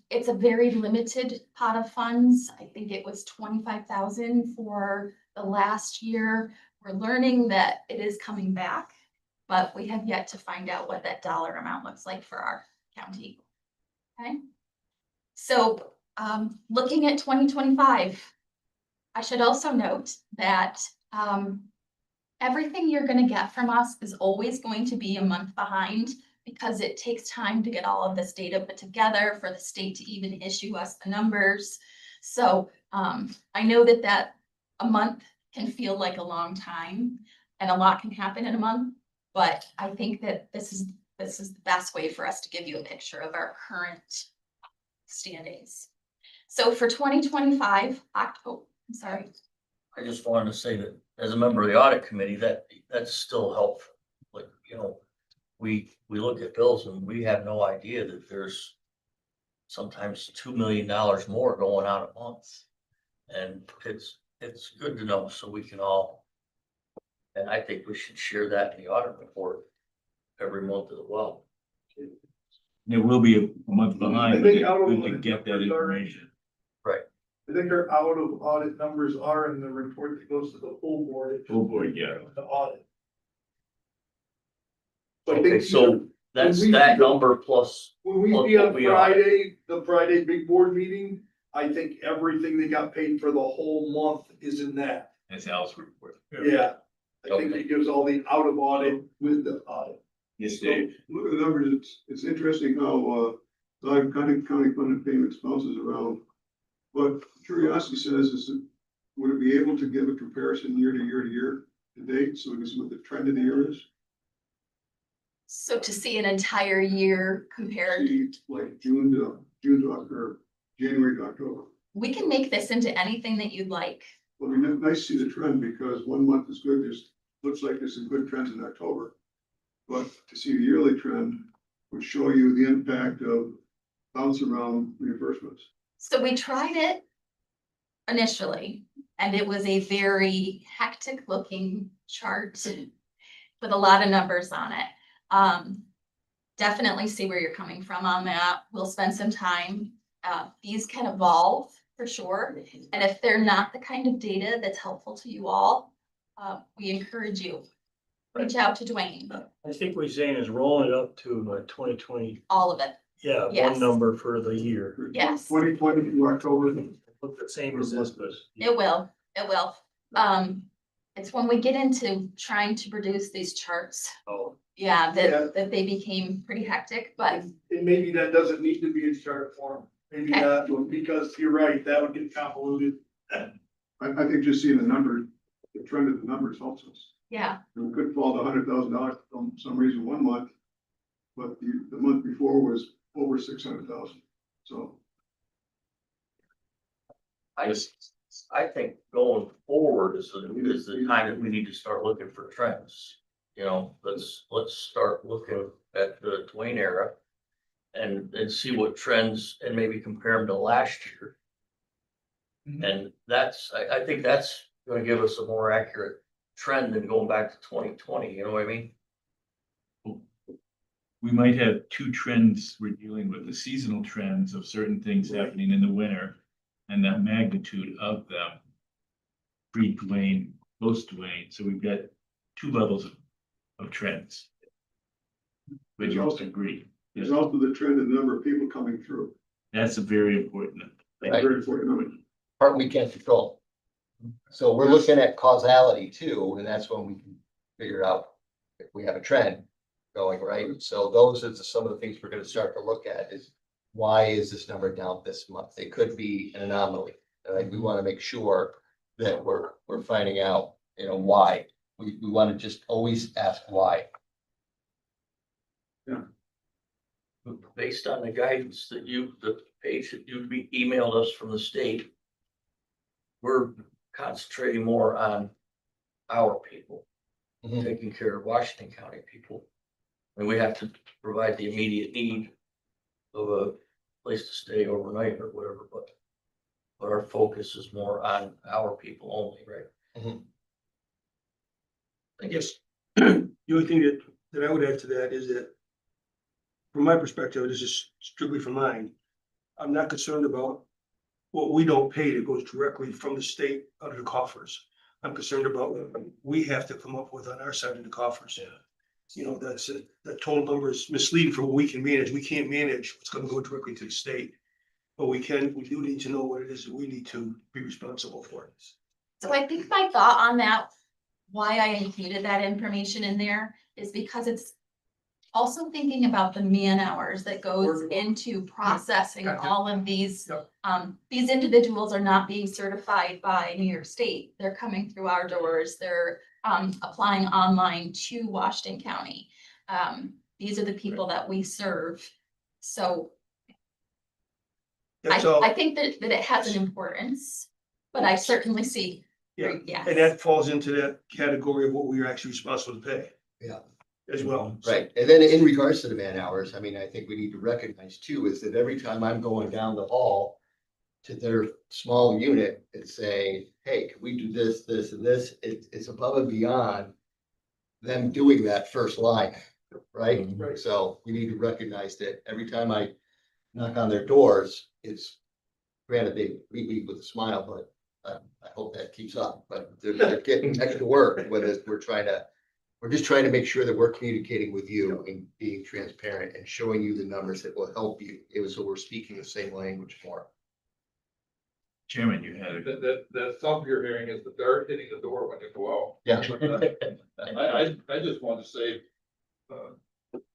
It's a very limited pot of funds. I think it was 25,000 for the last year. We're learning that it is coming back, but we have yet to find out what that dollar amount looks like for our county. Okay. So, looking at 2025, I should also note that, everything you're gonna get from us is always going to be a month behind because it takes time to get all of this data put together for the state to even issue us the numbers. So, I know that a month can feel like a long time and a lot can happen in a month, but I think that this is the best way for us to give you a picture of our current standings. So for 2025, October, I'm sorry. I just wanted to say that as a member of the audit committee, that's still helpful. Like, we look at bills and we have no idea that there's sometimes $2 million more going out a month. And it's good to know so we can all, and I think we should share that in the audit report every month as well. There will be a month behind, I but think it's out of good to the get that numbers are- information. I think our out of audit numbers are in the report that goes to the full board. Full board, yeah. The audit. So I Okay, think, so that's we- that number plus, when we Well, see on we are. the Friday big board meeting, I think everything they got paid for the whole month is in that. That's Al's report. Yeah. I think Okay. he gives all the out of audit with the audit. Yes, So, Dave. look at the numbers, it's interesting how, county funded payments bounces around. But curiosity says would it be able to give a comparison year to year to date, so we can see what the trend of the year is? So to see an entire year compared, See, like June to or January to October. we can make this into anything that you'd like. Well, I mean, nice to see the trend because 1 month is good, just looks like there's some good trends in October. But to see the yearly trend would show you the impact of bounce around reimbursements. So we tried it initially, and it was a very hectic looking chart with a lot of numbers on it. Definitely see where you're coming from on that. We'll spend some time. These can evolve for sure. And if they're not the kind of data that's helpful to you all, we encourage you, reach out to Dwayne, I think what he's saying is rolling it up to 2020, all of it. yeah, Yes. one number for the year. Yes. 2020 to October. Look the same as this, but. It will, it will. It's when we get into trying to produce these charts, Oh, yeah, Yeah. that they became pretty hectic, but And maybe that doesn't need to be in chart form. Maybe Okay. not, because you're right, that would get convoluted. I think just seeing the number, the trend of the numbers helps us. yeah, We could fall to $100,000 for some reason 1 month, but the month before was over 600,000. So. I think going forward is the time that we need to start looking for trends. You know, let's start looking at the Dwayne era and see what trends and maybe compare them to last year. And I think that's gonna give us a more accurate trend than going back to 2020, you know what I mean? We might have two trends we're dealing with, the seasonal trends of certain things happening in the winter and the magnitude of them. Pre-Dwayne, post-Dwayne, so we've got two levels of trends. Would you also agree? There's also the trend in the number of people coming through. That's a very important. Right. Very important number. Part we can't control. So we're looking at causality too, and that's when we can figure out if we have a trend going, right? So those are some of the things we're gonna start to look at is why is this number down this month? It could be an anomaly. Right? We want to make sure that we're finding out, why. We want to just always ask why. Based on the guidance that the page that you emailed us from the state, we're concentrating more on our people, Mhm. taking care of Washington County people. And we have to provide the immediate need of a place to stay overnight or whatever, but our focus is more on our people only, right? I guess the only thing that I would add to that is that from my perspective, this is strictly from mine. I'm not concerned about what we don't pay that goes directly from the state out of the coffers. I'm concerned about what we have to come up with on our side of the coffers. That's that total number is misleading for what we can manage. We can't manage what's gonna go directly to the state. But we do need to know what it is that we need to be responsible for. so I think my thought on that, why I included that information in there is because it's also thinking about the man hours that goes into processing Gotcha. all of these. Yep. These individuals are not being certified by New York State. They're coming through our doors. They're applying online to Washington County. These are the people that we serve. So That's all. I think that it has an importance, but I certainly see, Yeah, yes. and that falls into that category of what we are actually responsible to pay. Yeah. As well. Right, and then in regards to the man hours, I mean, I think we need to recognize too, is that every time I'm going down the hall to their small unit and saying, hey, can we do this, this, and this, it's above and beyond them doing that first line, right? Right. So we need to recognize that every time I knock on their doors, it's granted they meet me with a smile, but I hope that keeps up, but they're getting extra work, whether we're just trying to make sure that we're communicating with you and being transparent and showing you the numbers that will help you. So we're speaking the same language more. Chairman, you had That thump you're hearing is the dart hitting the door when you go out. Yeah. I just want to say,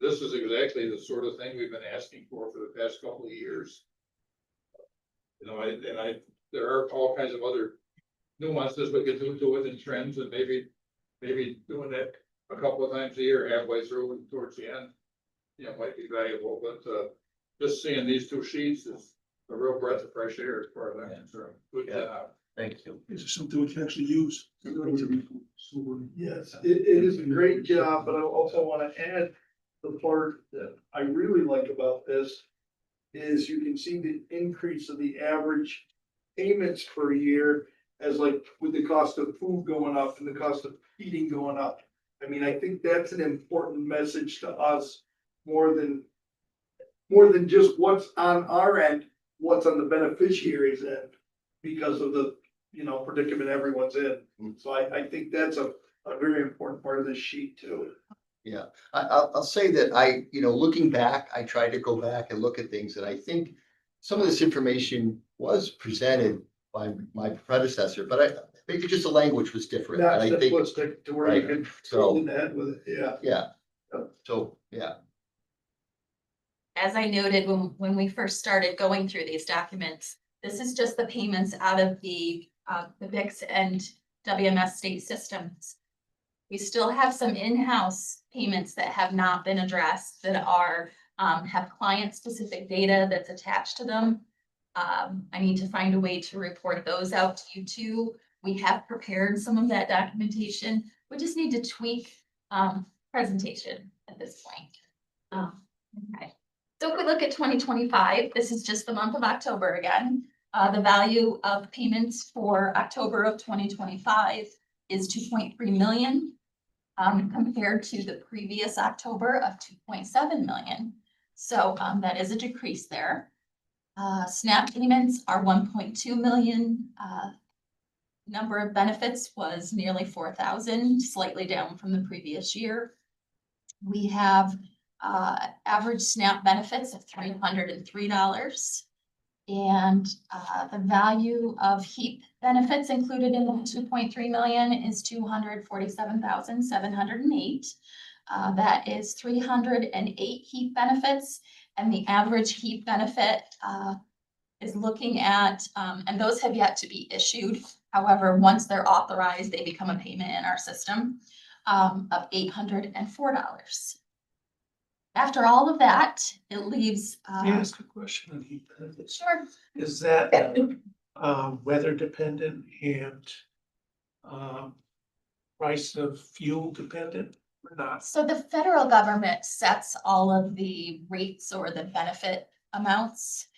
this is exactly the sort of thing we've been asking for the past couple of years. There are all kinds of other nuances we could do to it and trends and maybe doing that a couple of times a year, halfway through and towards the end. You know, might be valuable, but, just seeing these two sheets is a real breath of fresh air as far as I'm concerned. Good Yeah. job. Thank you. Is it something we can actually use? Yes, it is a great job, but I also wanna add the part that I really like about this is you can see the increase of the average payments per year as like with the cost of food going up and the cost of heating going up. I mean, I think that's an important message to us more than just what's on our end, what's on the beneficiary's end because of the, predicament everyone's in. So I think that's a very important part of this sheet too. Yeah, I'll say that looking back, I tried to go back and look at things, and I think some of this information was presented by my predecessor, but maybe just the language was different. Not And I think, simplistic to where you right, could so- fill in the head with it, yeah. yeah, so, yeah. As I noted when we first started going through these documents, this is just the payments out of the VIX and WMS state systems. We still have some in-house payments that have not been addressed that are, have client-specific data that's attached to them. I need to find a way to report those out to you too. We have prepared some of that documentation. We just need to tweak, presentation at this point. Okay. So if we look at 2025, this is just the month of October again. The value of payments for October of 2025 is 2.3 million. Compared to the previous October of 2.7 million. So that is a decrease there. SNAP payments are 1.2 million. Number of benefits was nearly 4,000, slightly down from the previous year. We have average SNAP benefits of $303. And the value of HEAP benefits included in the 2.3 million is 247,708. That is 308 HEAP benefits, and the average HEAP benefit is looking at, and those have yet to be issued. However, once they're authorized, they become a payment in our system of $804. After all of that, it leaves. Can I ask a question on heat benefits? Sure. Is that weather dependent and price of fuel dependent or not? So the federal government sets all of the rates or the benefit amounts.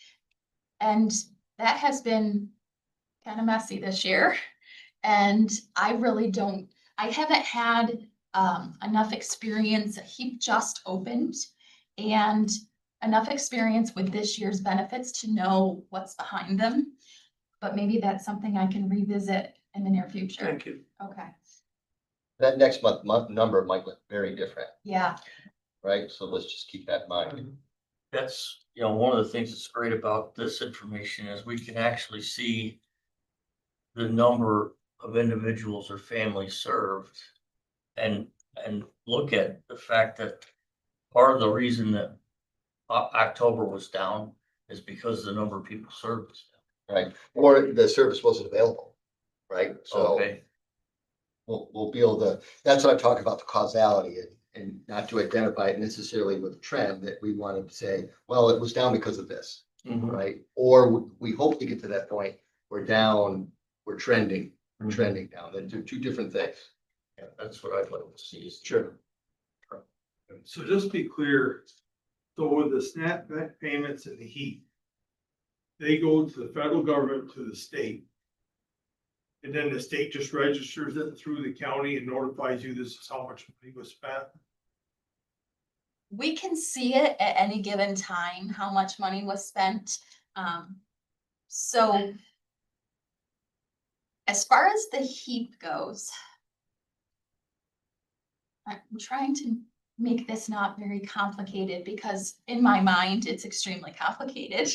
And that has been kind of messy this year. And I haven't had enough experience. HEAP just opened and enough experience with this year's benefits to know what's behind them. But maybe that's something I can revisit in the near future. Thank you. Okay, That next month number might look very different, yeah. right? So let's just keep that in mind. That's, one of the things that's great about this information is we can actually see the number of individuals or families served and look at the fact that part of the reason that October was down is because the number of people served was Right, or the service wasn't available, right? down. So Okay, we'll be able to, that's what I'm talking about, the causality and not to identify it necessarily with a trend that we want to say, well, it was down because of this, Mhm. right? Or we hope to get to that point, we're down, we're trending down. They're two different things. yeah, that's what I'd like to see is. Sure. So just be clear, so with the SNAP payments and the heat, they go to the federal government, to the state. And then the state just registers it through the county and notifies you this is how much money was spent. We can see it at any given time, how much money was spent. So as far as the HEAP goes, I'm trying to make this not very complicated because in my mind, it's extremely complicated.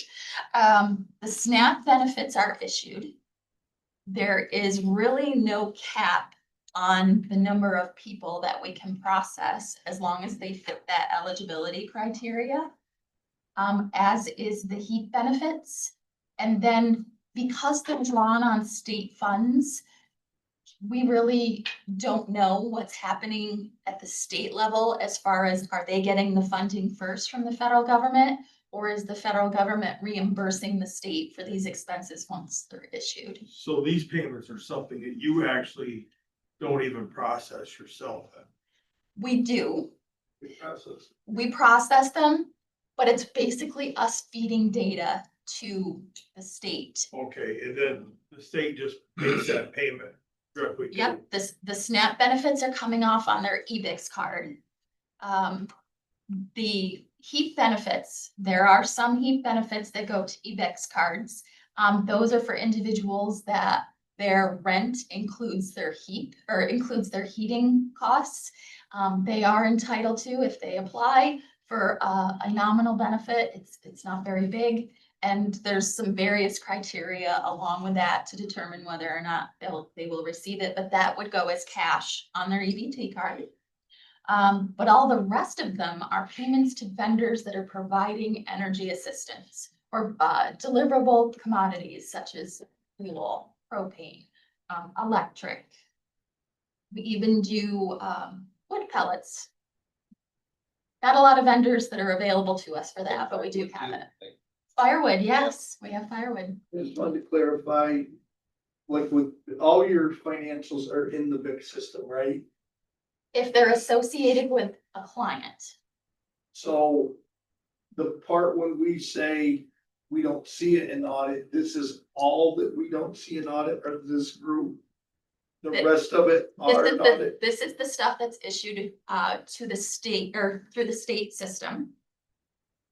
The SNAP benefits are issued. There is really no cap on the number of people that we can process as long as they fit that eligibility criteria. As is the HEAP benefits. And then because they're drawn on state funds, we really don't know what's happening at the state level as far as, are they getting the funding first from the federal government? Or is the federal government reimbursing the state for these expenses once they're issued? So these payments are something that you actually don't even process yourself. We do, You process. we process them, but it's basically us feeding data to the state. Okay, and then the state just makes that payment directly. to you. Yep, the SNAP benefits are coming off on their EBIX card. The HEAP benefits, there are some HEAP benefits that go to EBIX cards. Those are for individuals that their rent includes their HEAP or includes their heating costs. They are entitled to, if they apply for a nominal benefit, it's not very big. And there's some various criteria along with that to determine whether or not they will receive it, but that would go as cash on their EBT card. But all the rest of them are payments to vendors that are providing energy assistance or deliverable commodities such as fuel, propane, electric. We even do wood pellets. Not a lot of vendors that are available to us for that, but we do have it. Firewood, yes, we have firewood. I just wanted to clarify, like with all your financials are in the big system, right? If they're associated with a client, So the part when we say we don't see it in audit, this is all that we don't see in audit or this group? The rest of it are in audit? this is the stuff that's issued to the state or through the state system.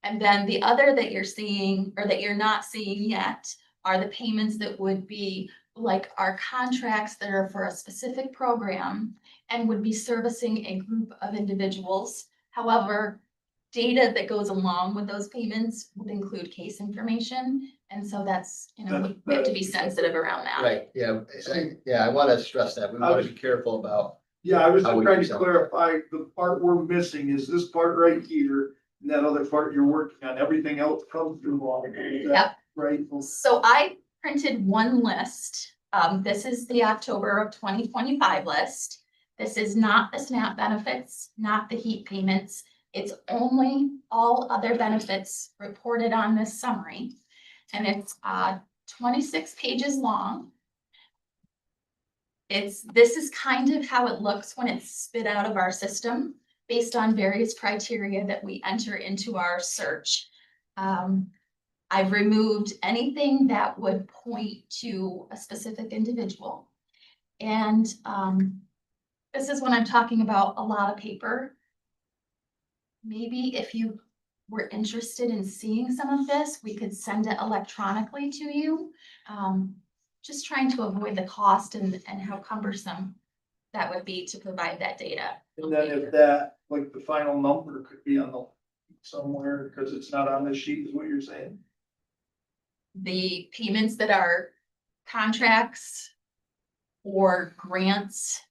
And then the other that you're seeing or that you're not seeing yet are the payments that would be like our contracts that are for a specific program and would be servicing a group of individuals. However, data that goes along with those payments would include case information. And so that's, we have to be sensitive around that. Right, yeah, I wanna stress that, we wanna be careful about. Yeah, I was How just we trying to present. clarify, the part we're missing is this part right here, and that other part you're working on, everything else comes through audit. Is that Yep. Right? So I printed one list. This is the October of 2025 list. This is not the SNAP benefits, not the heat payments. It's only all other benefits reported on this summary. And it's 26 pages long. This is kind of how it looks when it's spit out of our system based on various criteria that we enter into our search. I've removed anything that would point to a specific individual. And this is when I'm talking about a lot of paper. Maybe if you were interested in seeing some of this, we could send it electronically to you. Just trying to avoid the cost and how cumbersome that would be to provide that data. And then if that, like the final number could be on the somewhere, because it's not on the sheet, is what you're saying? The payments that are contracts or grants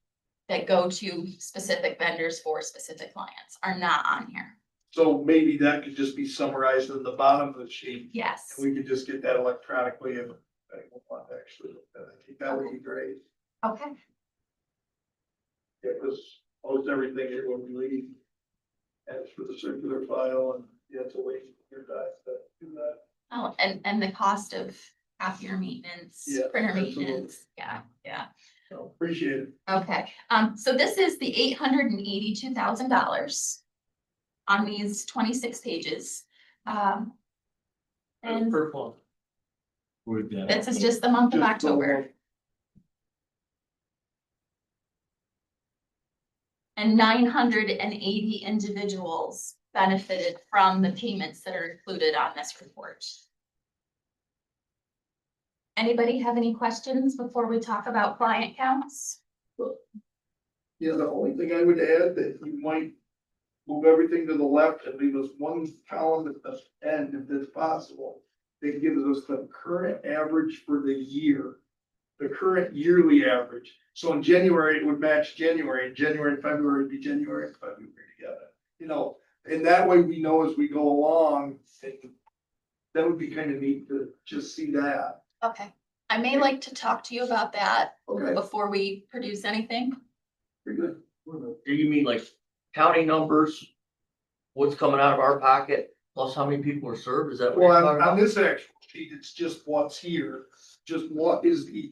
that go to specific vendors for specific clients are not on here. So maybe that could just be summarized in the bottom of the sheet. Yes. We could just get that electronically if anyone wants to actually look at it. I think that would be great. Okay. Yeah, because most everything here when we leave. As for the circular file and you have to wait for your guys to do that. Oh, and the cost of copier maintenance, Yeah, printer absolutely. maintenance. Yeah. So appreciate it. Okay, so this is the $882,000 on these 26 pages. And Purple. Where'd that- this is just the month of Just the October. one. And 980 individuals benefited from the payments that are included on this report. Anybody have any questions before we talk about client counts? Yeah, the only thing I would add that you might move everything to the left and leave us one column at the end if that's possible. That gives us the current average for the year, the current yearly average. So in January, it would match January, and January and February would be January and February together. And that way we know as we go along, and that would be kind of neat to just see that. Okay, I may like to talk to you about that Okay, before we produce anything. very good. Do you mean like county numbers? What's coming out of our pocket, plus how many people are served, is that what you're Well, talking on about? this actual sheet, it's just what's here, just what is the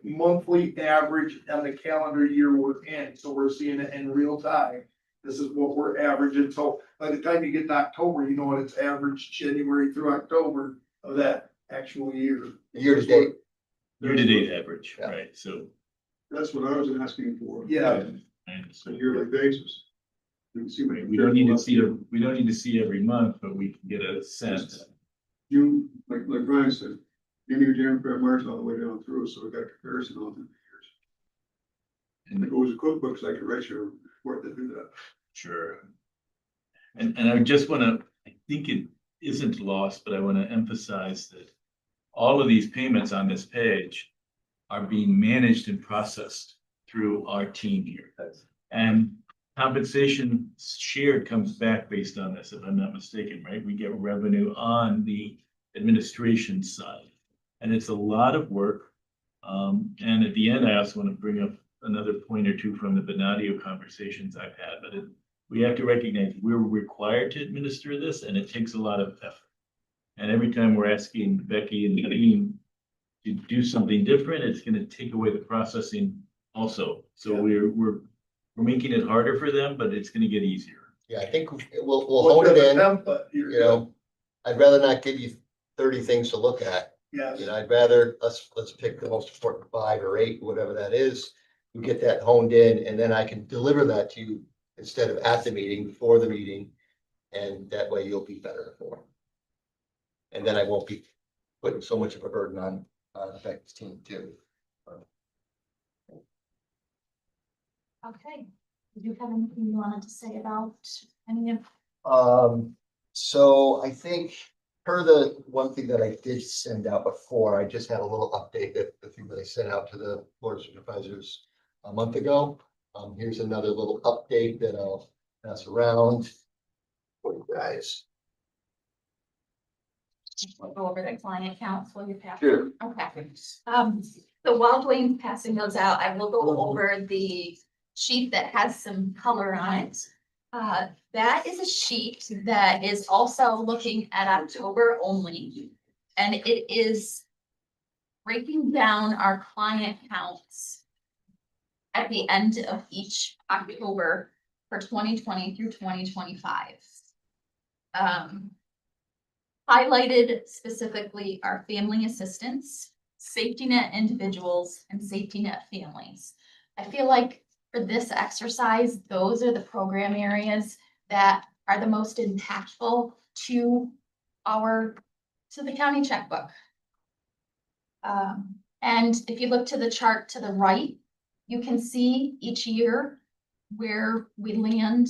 monthly average and the calendar year we're in, so we're seeing it in real time. This is what we're averaging, so by the time you get to October, you know what it's average January through October of that actual year. Year to date. Year-to-date average, Yeah. right, so. That's what I was asking for. Yeah. On a yearly basis. You can see what. We don't need to see, we don't need to see every month, but we can get a sense. You, like Brian said, January, February, March, all the way down through, so we got a comparison all through the years. And if it was a cookbooks, I could write you where to do that. Sure. And I just wanna, I think it isn't lost, but I wanna emphasize that all of these payments on this page are being managed and processed through our team here. And compensation shared comes back based on this, if I'm not mistaken, right? We get revenue on the administration side. And it's a lot of work. And at the end, I also want to bring up another point or two from the Benadio conversations I've had, but we have to recognize we're required to administer this and it takes a lot of effort. And every time we're asking Becky and the team to do something different, it's gonna take away the processing also. So we're making it harder for them, but it's gonna get easier. Yeah, I think we'll hold it in, But you know, I'd rather not give you 30 things to look at. Yes. You know, I'd rather, let's pick the most important 5 or 8, whatever that is. We get that honed in and then I can deliver that to you instead of at the meeting, before the meeting. And that way you'll be better informed. And then I won't be putting so much of a burden on Becky's team too. Okay. Did you have anything you wanted to say about any of? So I think per the one thing that I did send out before, I just had a little update that the thing that I sent out to the board of supervisors a month ago. Here's another little update that I'll pass around for you guys. We'll go over the client counts while you pass. Sure. Okay. So while Dwayne's passing those out, I will go over the sheet that has some color on it. That is a sheet that is also looking at October only. And it is breaking down our client counts at the end of each October for 2020 through 2025. Highlighted specifically are family assistance, safety net individuals, and safety net families. I feel like for this exercise, those are the program areas that are the most impactful to the county checkbook. And if you look to the chart to the right, you can see each year where we land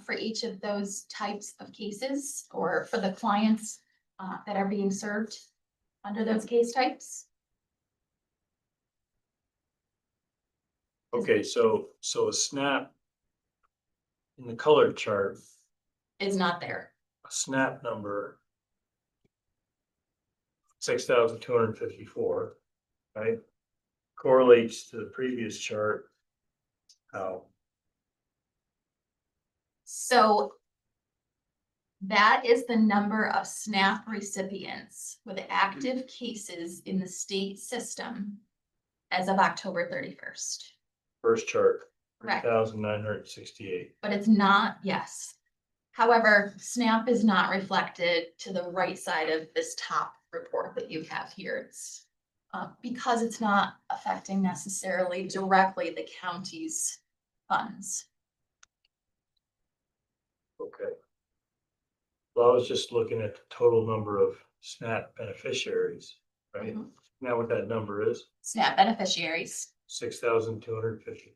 for each of those types of cases or for the clients that are being served under those case types. Okay, so a SNAP in the color chart, Is not there. a SNAP number 6,254, right? Correlates to the previous chart. How? So that is the number of SNAP recipients with active cases in the state system as of October 31st. First chart, Correct. 3,968. But it's not, yes. However, SNAP is not reflected to the right side of this top report that you have here. It's because it's not affecting necessarily directly the county's funds. Okay. Well, I was just looking at the total number of SNAP beneficiaries, right? Mhm. Now what that number is, SNAP beneficiaries, 6,250.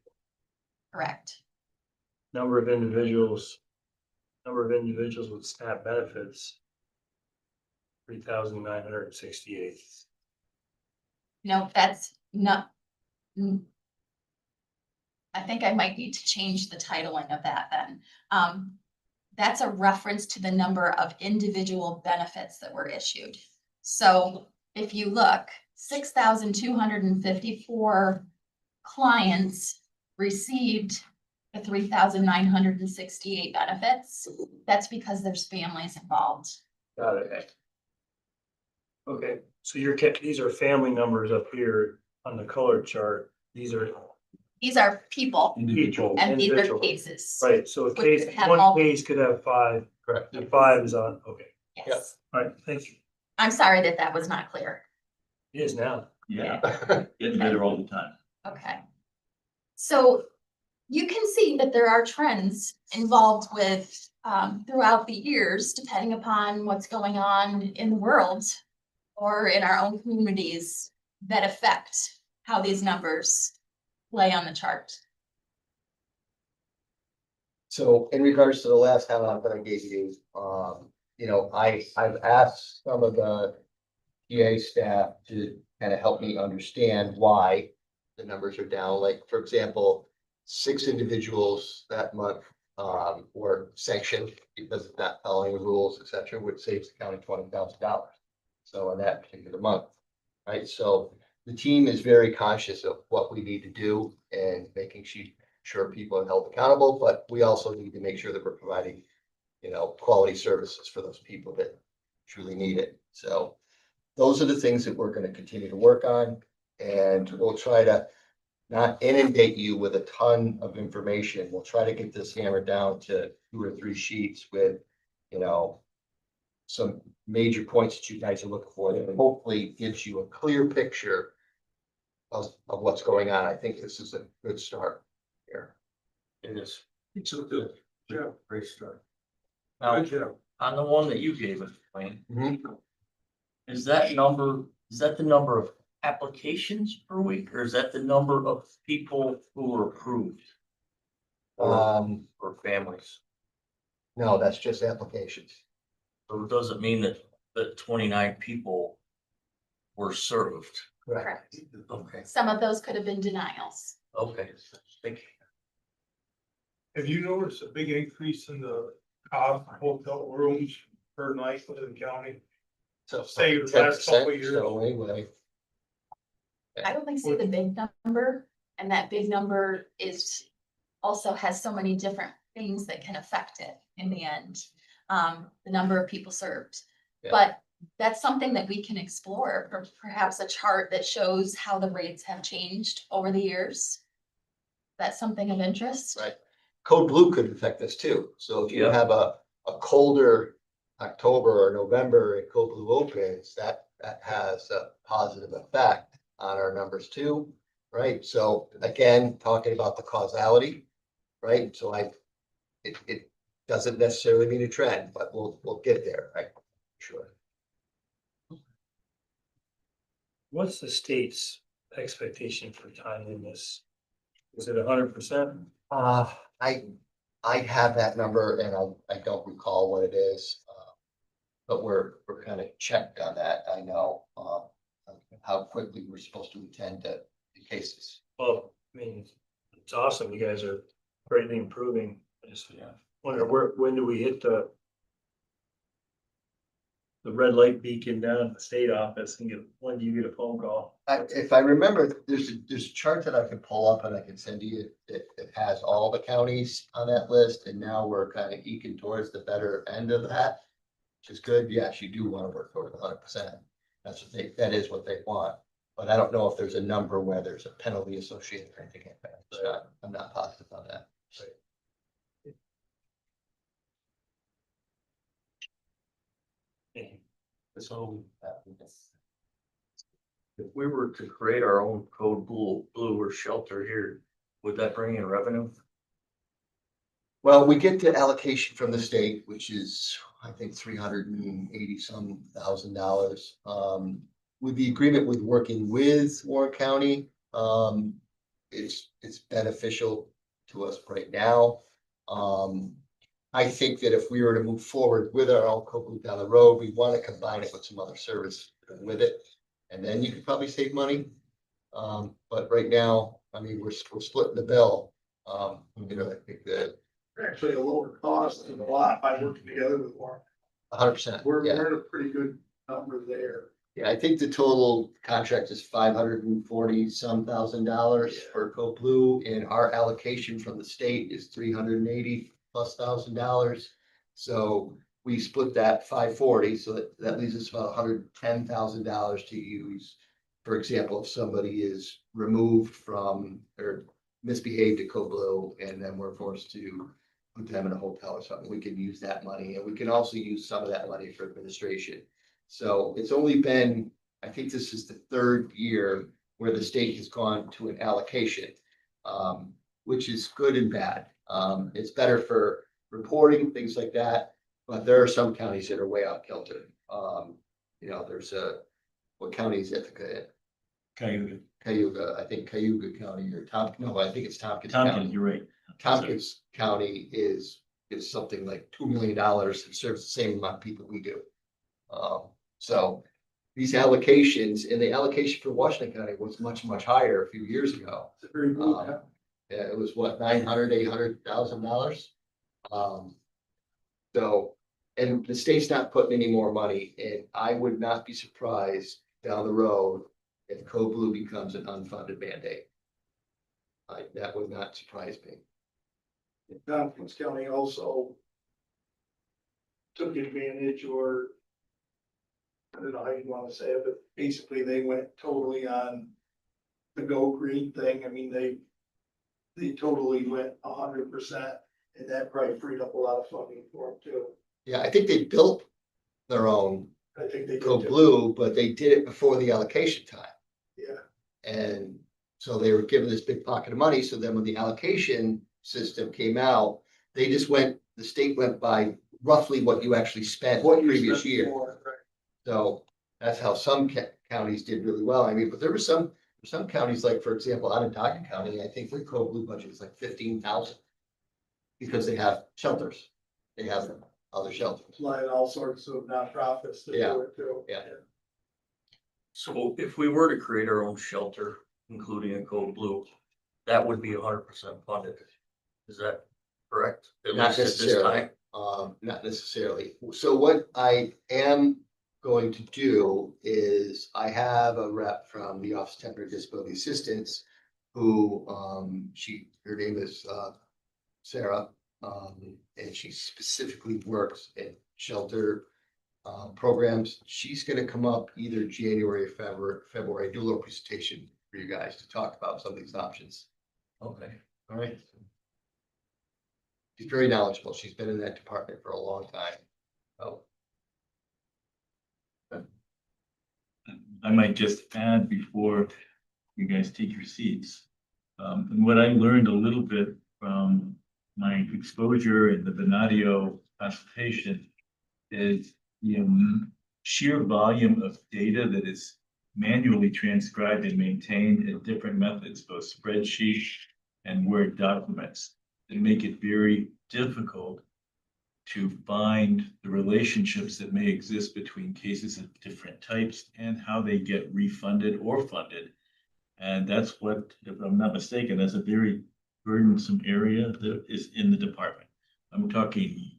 correct. Number of individuals with SNAP benefits, 3,968. No, that's not. I think I might need to change the titling of that then. That's a reference to the number of individual benefits that were issued. So if you look, 6,254 clients received the 3,968 benefits. That's because there's families involved. Got it. Okay, so these are family numbers up here on the color chart. These are These are people people. and these are individuals. cases. Right, so a Which case, could have one all- case could have 5, Correct. and 5 is on, okay, Yes. all right, thank you. I'm sorry that that was not clear. It is now. Yeah, getting better all the time. Okay. So you can see that there are trends involved with throughout the years, depending upon what's going on in the world or in our own communities that affect how these numbers lay on the chart. So in regards to the last handout that I gave you, I've asked some of the PA staff to kind of help me understand why the numbers are down. Like, for example, 6 individuals that month were sanctioned because of not following the rules, et cetera, which saves the county $20,000. So in that particular month, right? So the team is very conscious of what we need to do and making sure people are held accountable, but we also need to make sure that we're providing, quality services for those people that truly need it. So those are the things that we're going to continue to work on, and we'll try to not inundate you with a ton of information. We'll try to get this hammered down to 2 or 3 sheets with, some major points that you guys are looking for that hopefully gives you a clear picture of what's going on. I think this is a good start here. It is. It's a good. Yeah. Great start. Now, Good job. on the one that you gave us, Wayne, Mhm. is that the number of applications per week, or is that the number of people who were approved? Or families? No, that's just applications. So it doesn't mean that 29 people were served. Correct. Okay, Some of those could have been denials. okay, thank you. Have you noticed a big increase in the cost of hotel rooms per night within the county? So Say the last couple 10%, of years. so anyway, I don't think see the big number, and that big number also has so many different things that can affect it in the end. The number of people served. Yeah. But that's something that we can explore, or perhaps a chart that shows how the rates have changed over the years. That's something of interest. Right. Code blue could affect this too. So if you Yeah. have a colder October or November and code blue opens, that has a positive effect on our numbers too, right? So again, talking about the causality, right? So it doesn't necessarily mean a trend, but we'll get there, right? Sure. What's the state's expectation for timeliness? Is it 100%? I have that number and I don't recall what it is. But we're kind of checked on that. I know, how quickly we're supposed to attend to the cases. Well, I mean, it's awesome. You guys are greatly improving. I just wonder when do we hit the red light beacon down at the state office and when do you get a phone call? If I remember, there's a chart that I can pull up and I can send you that has all the counties on that list. And now we're kind of eking towards the better end of that, which is good. Yes, you do want to work toward 100%. That is what they want. But I don't know if there's a number where there's a penalty associated or anything like that. So I'm not positive on that. So if we were to create our own code blue or shelter here, would that bring in revenue? Well, we get the allocation from the state, which is, I think, $380 thousand. With the agreement with working with Warren County, it's beneficial to us right now. I think that if we were to move forward with our own code blue down the road, we want to combine it with some other service with it. And then you could probably save money. But right now, I mean, we're splitting the bill. I think that Actually, a lower cost and a lot by working together with Warren. 100%. We're Yeah. at a pretty good number there. Yeah, I think the total contract is $540 some thousand for Code Blue, and our allocation from the state is $380+ thousand. So we split that 540, so that leaves us about $110,000 to use. For example, if somebody is removed from or misbehaved at Code Blue, and then we're forced to put them in a hotel or something, we can use that money, and we can also use some of that money for administration. So it's only been, I think this is the third year where the state has gone to an allocation, which is good and bad. It's better for reporting, things like that, but there are some counties that are way off kilter. There's what county is it? Cayuga. Cayuga, I think Cayuga County or I think it's Tompkins Tompkins, County. you're right. Tompkins County is something like $2 million and serves the same amount of people we do. So these allocations, and the allocation for Washington County was much, much higher a few years ago. It's very good. Yeah, it was what, $800,000. So, and the state's not putting any more money in. I would not be surprised down the road if Code Blue becomes an unfunded mandate. That would not surprise me. Tompkins County also took advantage, or I don't know how you want to say it, but basically they went totally on the go green thing. I mean, they totally went 100%, and that probably freed up a lot of funding for them too. Yeah, I think they built their own I think they Code did too. Blue, but they did it before the allocation time. Yeah, And so they were given this big pocket of money. So then when the allocation system came out, the state went by roughly what you actually spent what the you previous spent year. for, right? So that's how some counties did really well. I mean, but there were some counties, like, for example, Onondaga County, I think their Code Blue budget is like 15,000. Because they have shelters. They have other shelters. Like all sorts of nonprofits that Yeah. do it too. Yeah. So if we were to create our own shelter, including a Code Blue, that would be 100% funded. Is that correct? At Not least at this necessarily. time? Not necessarily. So what I am going to do is I have a rep from the Office of Temporary Disability Assistance who, her name is, Sarah, and she specifically works in shelter, programs. She's gonna come up either January or February, do a little presentation for you guys to talk about some of these options. Okay. All right. She's very knowledgeable. She's been in that department for a long time. Oh, I might just add before you guys take your seats. And what I learned a little bit from my exposure in the Benadio consultation is the sheer volume of data that is manually transcribed and maintained in different methods, both spreadsheets and Word documents, that make it very difficult to find the relationships that may exist between cases of different types and how they get refunded or funded. And that's what, if I'm not mistaken, that's a very burdensome area that is in the department. I'm talking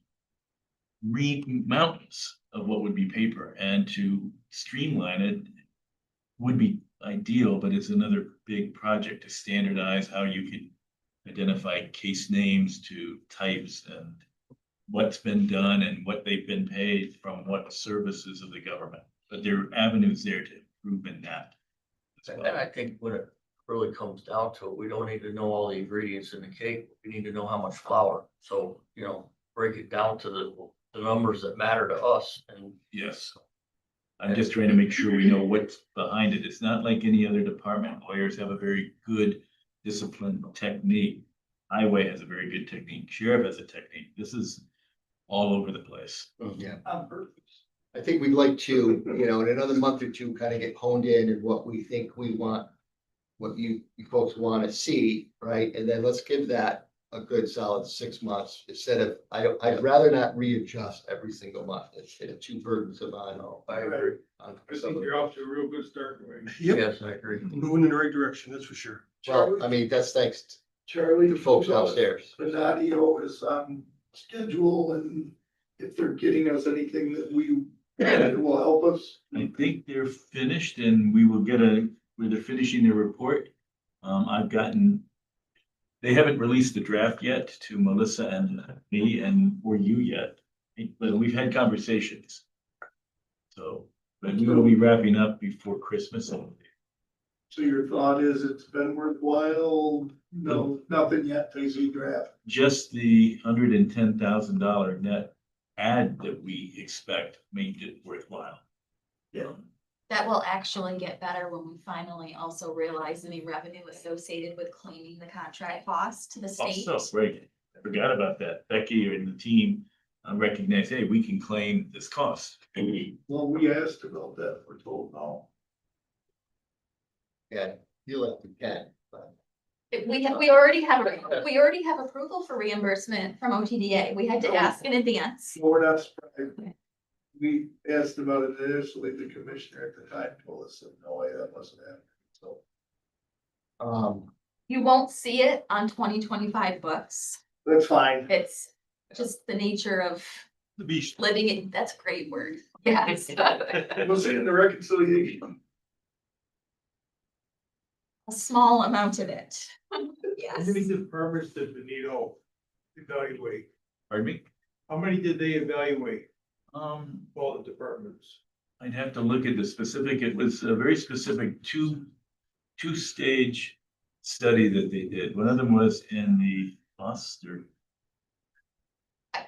mountains of what would be paper, and to streamline it would be ideal, but it's another big project to standardize how you can identify case names to types and what's been done and what they've been paid from what services of the government. But there are avenues there to improve in that as And well. I think when it really comes down to it, we don't need to know all the ingredients in the cake. We need to know how much flour. So, break it down to the numbers that matter to us, and Yes. I'm just trying to make sure we know what's behind it. It's not like any other department. Lawyers have a very good disciplined technique. Highway has a very good technique. Sheriff has a technique. This is all over the place. yeah. On purpose. I think we'd like to, in another month or two, kind of get honed in and what we think we want, what you folks want to see, right? And then let's give that a good solid 6 months instead of, I'd rather not readjust every single month. It's too burdensome on. I agree. I think you're off to a real good start, Dwayne. Yes, I agree. Moving in the right direction, that's for sure. Well, I mean, that's thanks Charlie. to folks downstairs. Benadio is on schedule, and if they're getting us anything that we It will help us. I think they're finished and we will get where they're finishing their report. They haven't released the draft yet to Melissa and me or you yet, but we've had conversations. So, but we will be wrapping up before Christmas. So your thought is it's been worthwhile? No, nothing yet, Tracy draft. Just the $110,000 net ad that we expect made it worthwhile. Yeah. That will actually get better when we finally also realize any revenue associated with claiming the contract cost to the state. Also, right, I forgot about that. Becky and the team recognize, hey, we can claim this cost. Well, we asked about that, we're told no. Yeah, feel like we can, but We already have approval for reimbursement from OTDA. We had to ask in advance. We're not surprised. We asked about it initially, the commissioner at the time told us that no way that wasn't happening, so. You won't see it on 2025 books. That's fine. It's just the nature of The beast. living it. That's a great word. Yes. We'll see in the reconciliation. A small amount of it. How Yes. many departments did Benito evaluate? Pardon me? How many did they evaluate, Um, all the departments? I'd have to look at the specific, it was a very specific two-stage study that they did. One of them was in the bus or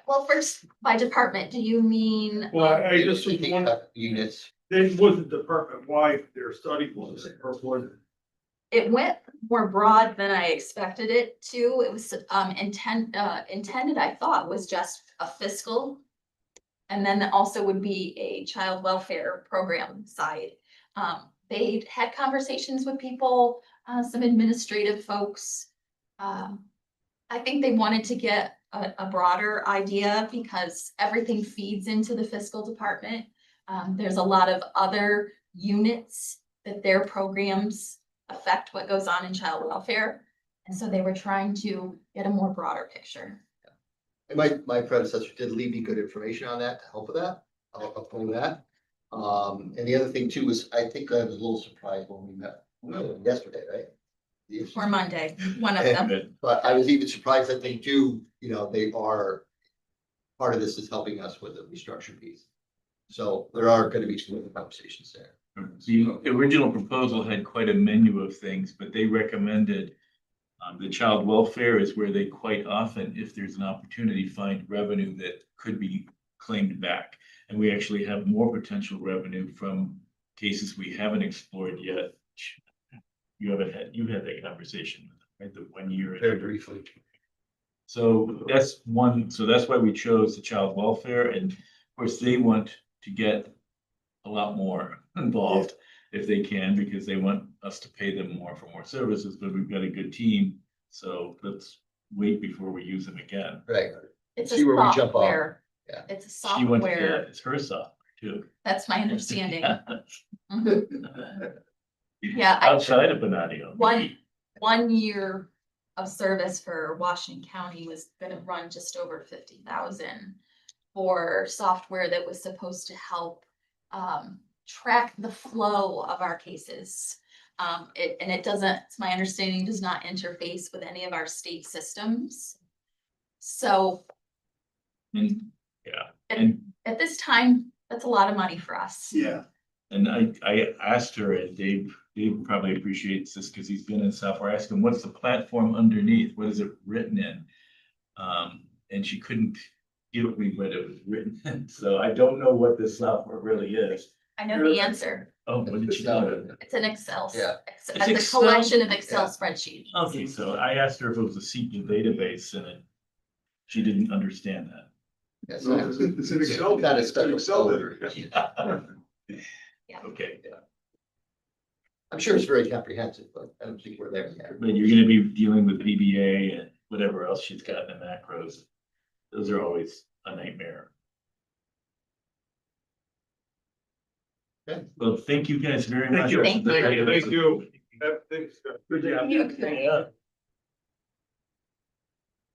Well, first, by department, do you mean? Well, I just was think wondering, units, it wasn't department wide their study was, or was it? It went more broad than I expected it to. It was intended, I thought, was just a fiscal. And then also would be a child welfare program side. They had conversations with people, some administrative folks. I think they wanted to get a broader idea because everything feeds into the fiscal department. There's a lot of other units that their programs affect what goes on in child welfare. And so they were trying to get a more broader picture. and my predecessor did leave me good information on that to help with that, I'll upload that. And the other thing too was, I think I was a little surprised when we met yesterday, right? Yes. Or Monday, one of them. But I was even surprised that they do, they are, part of this is helping us with the restructure piece. So there are gonna be some conversations there. the original proposal had quite a menu of things, but they recommended the child welfare is where they quite often, if there's an opportunity, find revenue that could be claimed back. And we actually have more potential revenue from cases we haven't explored yet. You've had that conversation, right? The 1 year. Very briefly. So that's why we chose the child welfare, and of course, they want to get a lot more involved if they can, because they want us to pay them more for more services, but we've got a good team, so let's wait before we use them again. Right. It's a See where we jump off. software. Yeah. It's a She wants, yeah, software. it's her software too. That's my understanding. Yeah, Outside of Benadio. one year of service for Washington County was gonna run just over 50,000 for software that was supposed to help track the flow of our cases. It doesn't, it's my understanding, does not interface with any of our state systems. So And, yeah, at, and at this time, that's a lot of money for us. Yeah, And I asked her, and Dave probably appreciates this because he's been in software. I asked him, what's the platform underneath? What is it written in? And she couldn't give me what it was written in. So I don't know what this software really is. I know the answer. Oh, what did she know? It's an Excel. Yeah. It's It's a Excel? collection of Excel Yeah. spreadsheets. Okay, so I asked her if it was a SQL database and she didn't understand that. Yes, no, it's an Excel. Not a it's an special Excel code. data. Yeah. Okay, I'm sure it's very comprehensive, but I don't think we're there yet. but you're gonna be dealing with VBA and whatever else she's got in the macros. Those are always a nightmare. Okay. Well, thank you guys very Thank much. you. Thank you. Thank you. Thanks, Scott. Good job. Yeah.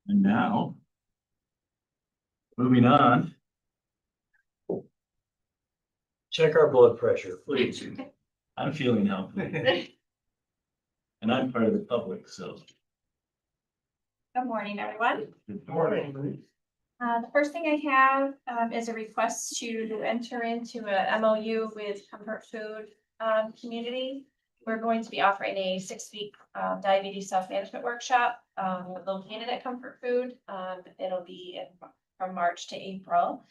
And now, moving on. Check our blood pressure, please. I'm feeling healthy. And I'm part of the public, so. Good morning, everyone. Good Morning. The first thing I have is a request to enter into a MOU with Comfort Food Community. We're going to be offering a 6-week diabetes self-management workshop located at Comfort Food. It'll be from March to April.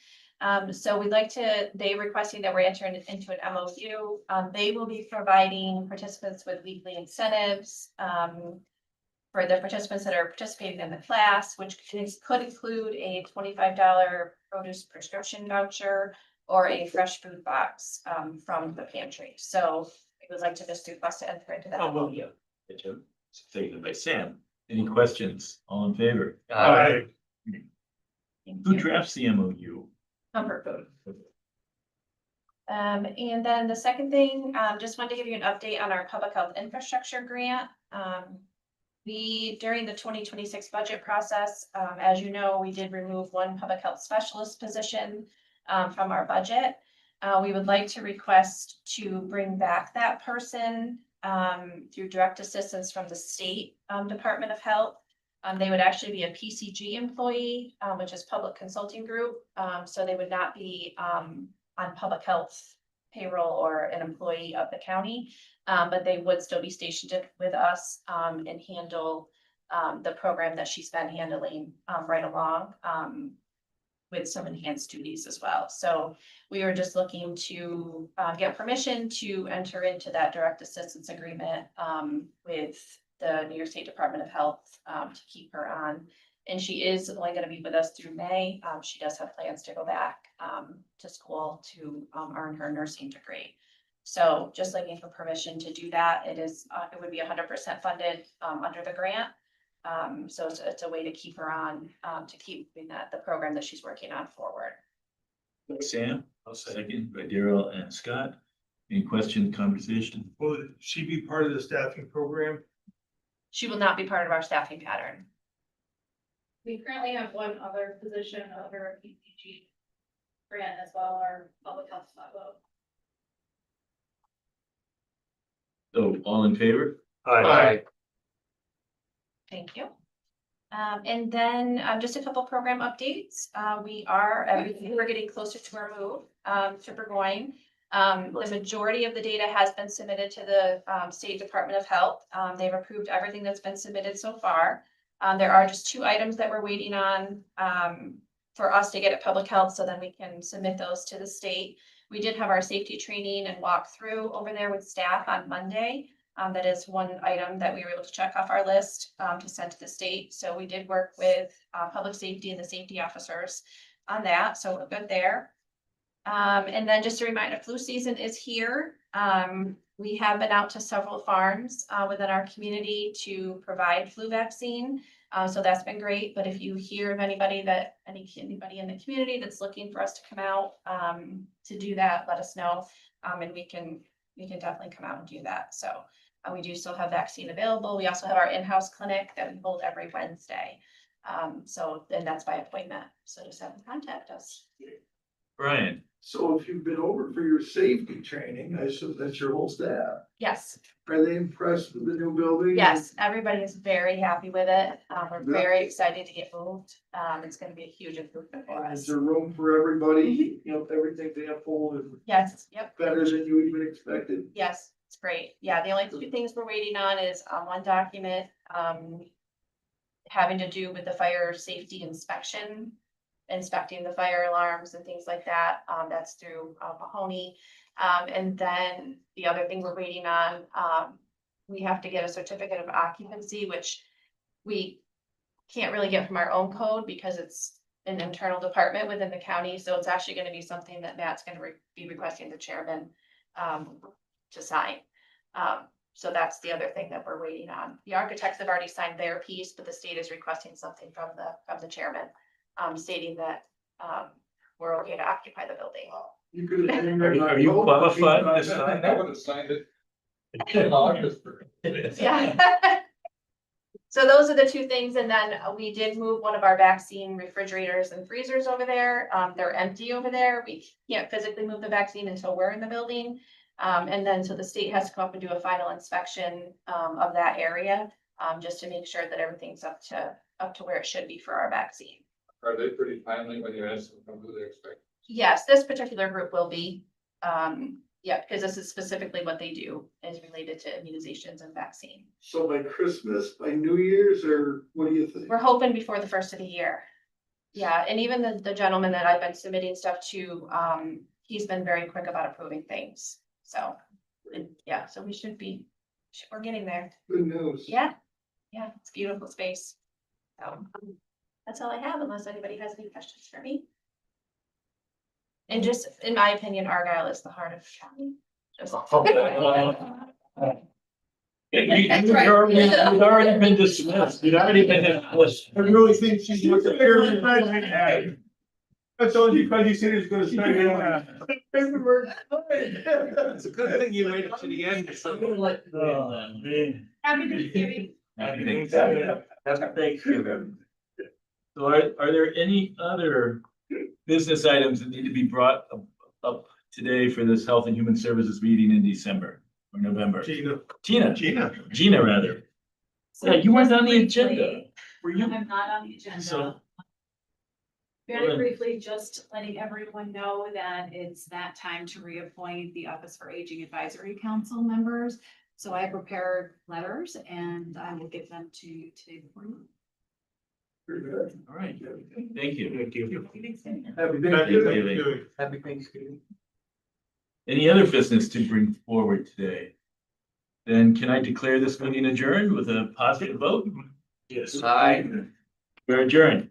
So we'd like to, they requesting that we're entering into an MOU. They will be providing participants with weekly incentives for the participants that are participating in the class, which could include a $25 produce prescription voucher or a fresh food box from the pantry. So I would like to just request to enter into that MOU. Good job. Seconded by Sam. Any questions? All in favor? Thank Who you. drafts the MOU? Comfort Food. And then the second thing, just wanted to give you an update on our public health infrastructure grant. During the 2026 budget process, as you know, we did remove one public health specialist position from our budget. We would like to request to bring back that person through direct assistance from the state Department of Health. They would actually be a PCG employee, which is Public Consulting Group. So they would not be on public health payroll or an employee of the county. But they would still be stationed with us and handle the program that she's been handling right along with some enhanced duties as well. So we were just looking to get permission to enter into that direct assistance agreement with the New York State Department of Health to keep her on. And she is only going to be with us through May. She does have plans to go back to school to earn her nursing degree. So just looking for permission to do that. It would be 100% funded under the grant. So it's a way to keep her on, to keep doing the program that she's working on forward. Sam, second by Daryl and Scott. Any question, conversation? Will she be part of the staffing program? She will not be part of our staffing pattern. We currently have one other position under a PCG grant as well, our public health fellow. So all in favor? Aye. Thank you. And then just a couple program updates. We're getting closer to our move to Burgoyne. The majority of the data has been submitted to the State Department of Health. They've approved everything that's been submitted so far. There are just 2 items that we're waiting on for us to get at public health, so then we can submit those to the state. We did have our safety training and walkthrough over there with staff on Monday. That is one item that we were able to check off our list to send to the state. So we did work with public safety and the safety officers on that. So we're good there. And then just a reminder, flu season is here. We have been out to several farms within our community to provide flu vaccine. So that's been great. But if you hear of anybody in the community that's looking for us to come out to do that, let us know. And we can definitely come out and do that. So we do still have vaccine available. We also have our in-house clinic that we hold every Wednesday. So then that's by appointment. So just have them contact us. Brian, So if you've been over for your safety training, I assume that's your whole staff. Yes, Are they impressed with the new building? yes, everybody is very happy with it. We're very excited to get moved. It's gonna be a huge improvement for Is us. there room for everybody? You know, everything's ample and Yes, yep, better than you even expected. yes, it's great. Yeah, the only 2 things we're waiting on is one document having to do with the fire safety inspection, inspecting the fire alarms and things like that. That's through Mahoney. And then the other thing we're waiting on, we have to get a certificate of occupancy, which we can't really get from our own code because it's an internal department within the county. So it's actually going to be something that Matt's going to be requesting the chairman to sign. So that's the other thing that we're waiting on. The architects have already signed their piece, but the state is requesting something from the chairman, stating that we're okay to occupy the building. You could have. are you qualified to I would have signed it. Yeah. So those are the two things, and then we did move one of our vaccine refrigerators and freezers over there. They're empty over there. We can't physically move the vaccine until we're in the building. And then so the state has to come up and do a final inspection of that area, just to make sure that everything's up to where it should be for our vaccine. Are they pretty timely when you ask them who they expect? Yes, this particular group will be. Yeah, because this is specifically what they do is related to immunizations and vaccine. So by Christmas, by New Year's, or what do you think? We're hoping before the first of the year. Yeah, and even the gentleman that I've been submitting stuff to, he's been very quick about approving things. So, and yeah, so we should be, we're getting there. Good news. Yeah, yeah, it's a beautiful space. So that's all I have, unless anybody has any questions for me. And just, in my opinion, Argyle is the heart of the county. Just- You've already been dismissed. You've already been. I really think she's looking at her. That's only because you said it's gonna start. It's a good thing you made it to the end. Oh, man. Happy Thanksgiving. Thanksgiving. So are there any other business items that need to be brought up today for this Health and Human Services meeting in December or November? Gina, rather. So Yeah, you weren't just on the briefly, agenda. Were you? I'm not on the agenda. So- Very briefly, just letting everyone know that it's that time to reappoint the Office for Aging Advisory Council members. So I prepared letters and I will get them to you today morning. All right. Thank you. Thank you. Happy Thanksgiving. Happy Thanksgiving. Any other business to bring forward today? Then can I declare this meeting adjourned with a positive vote? Yes. We're adjourned.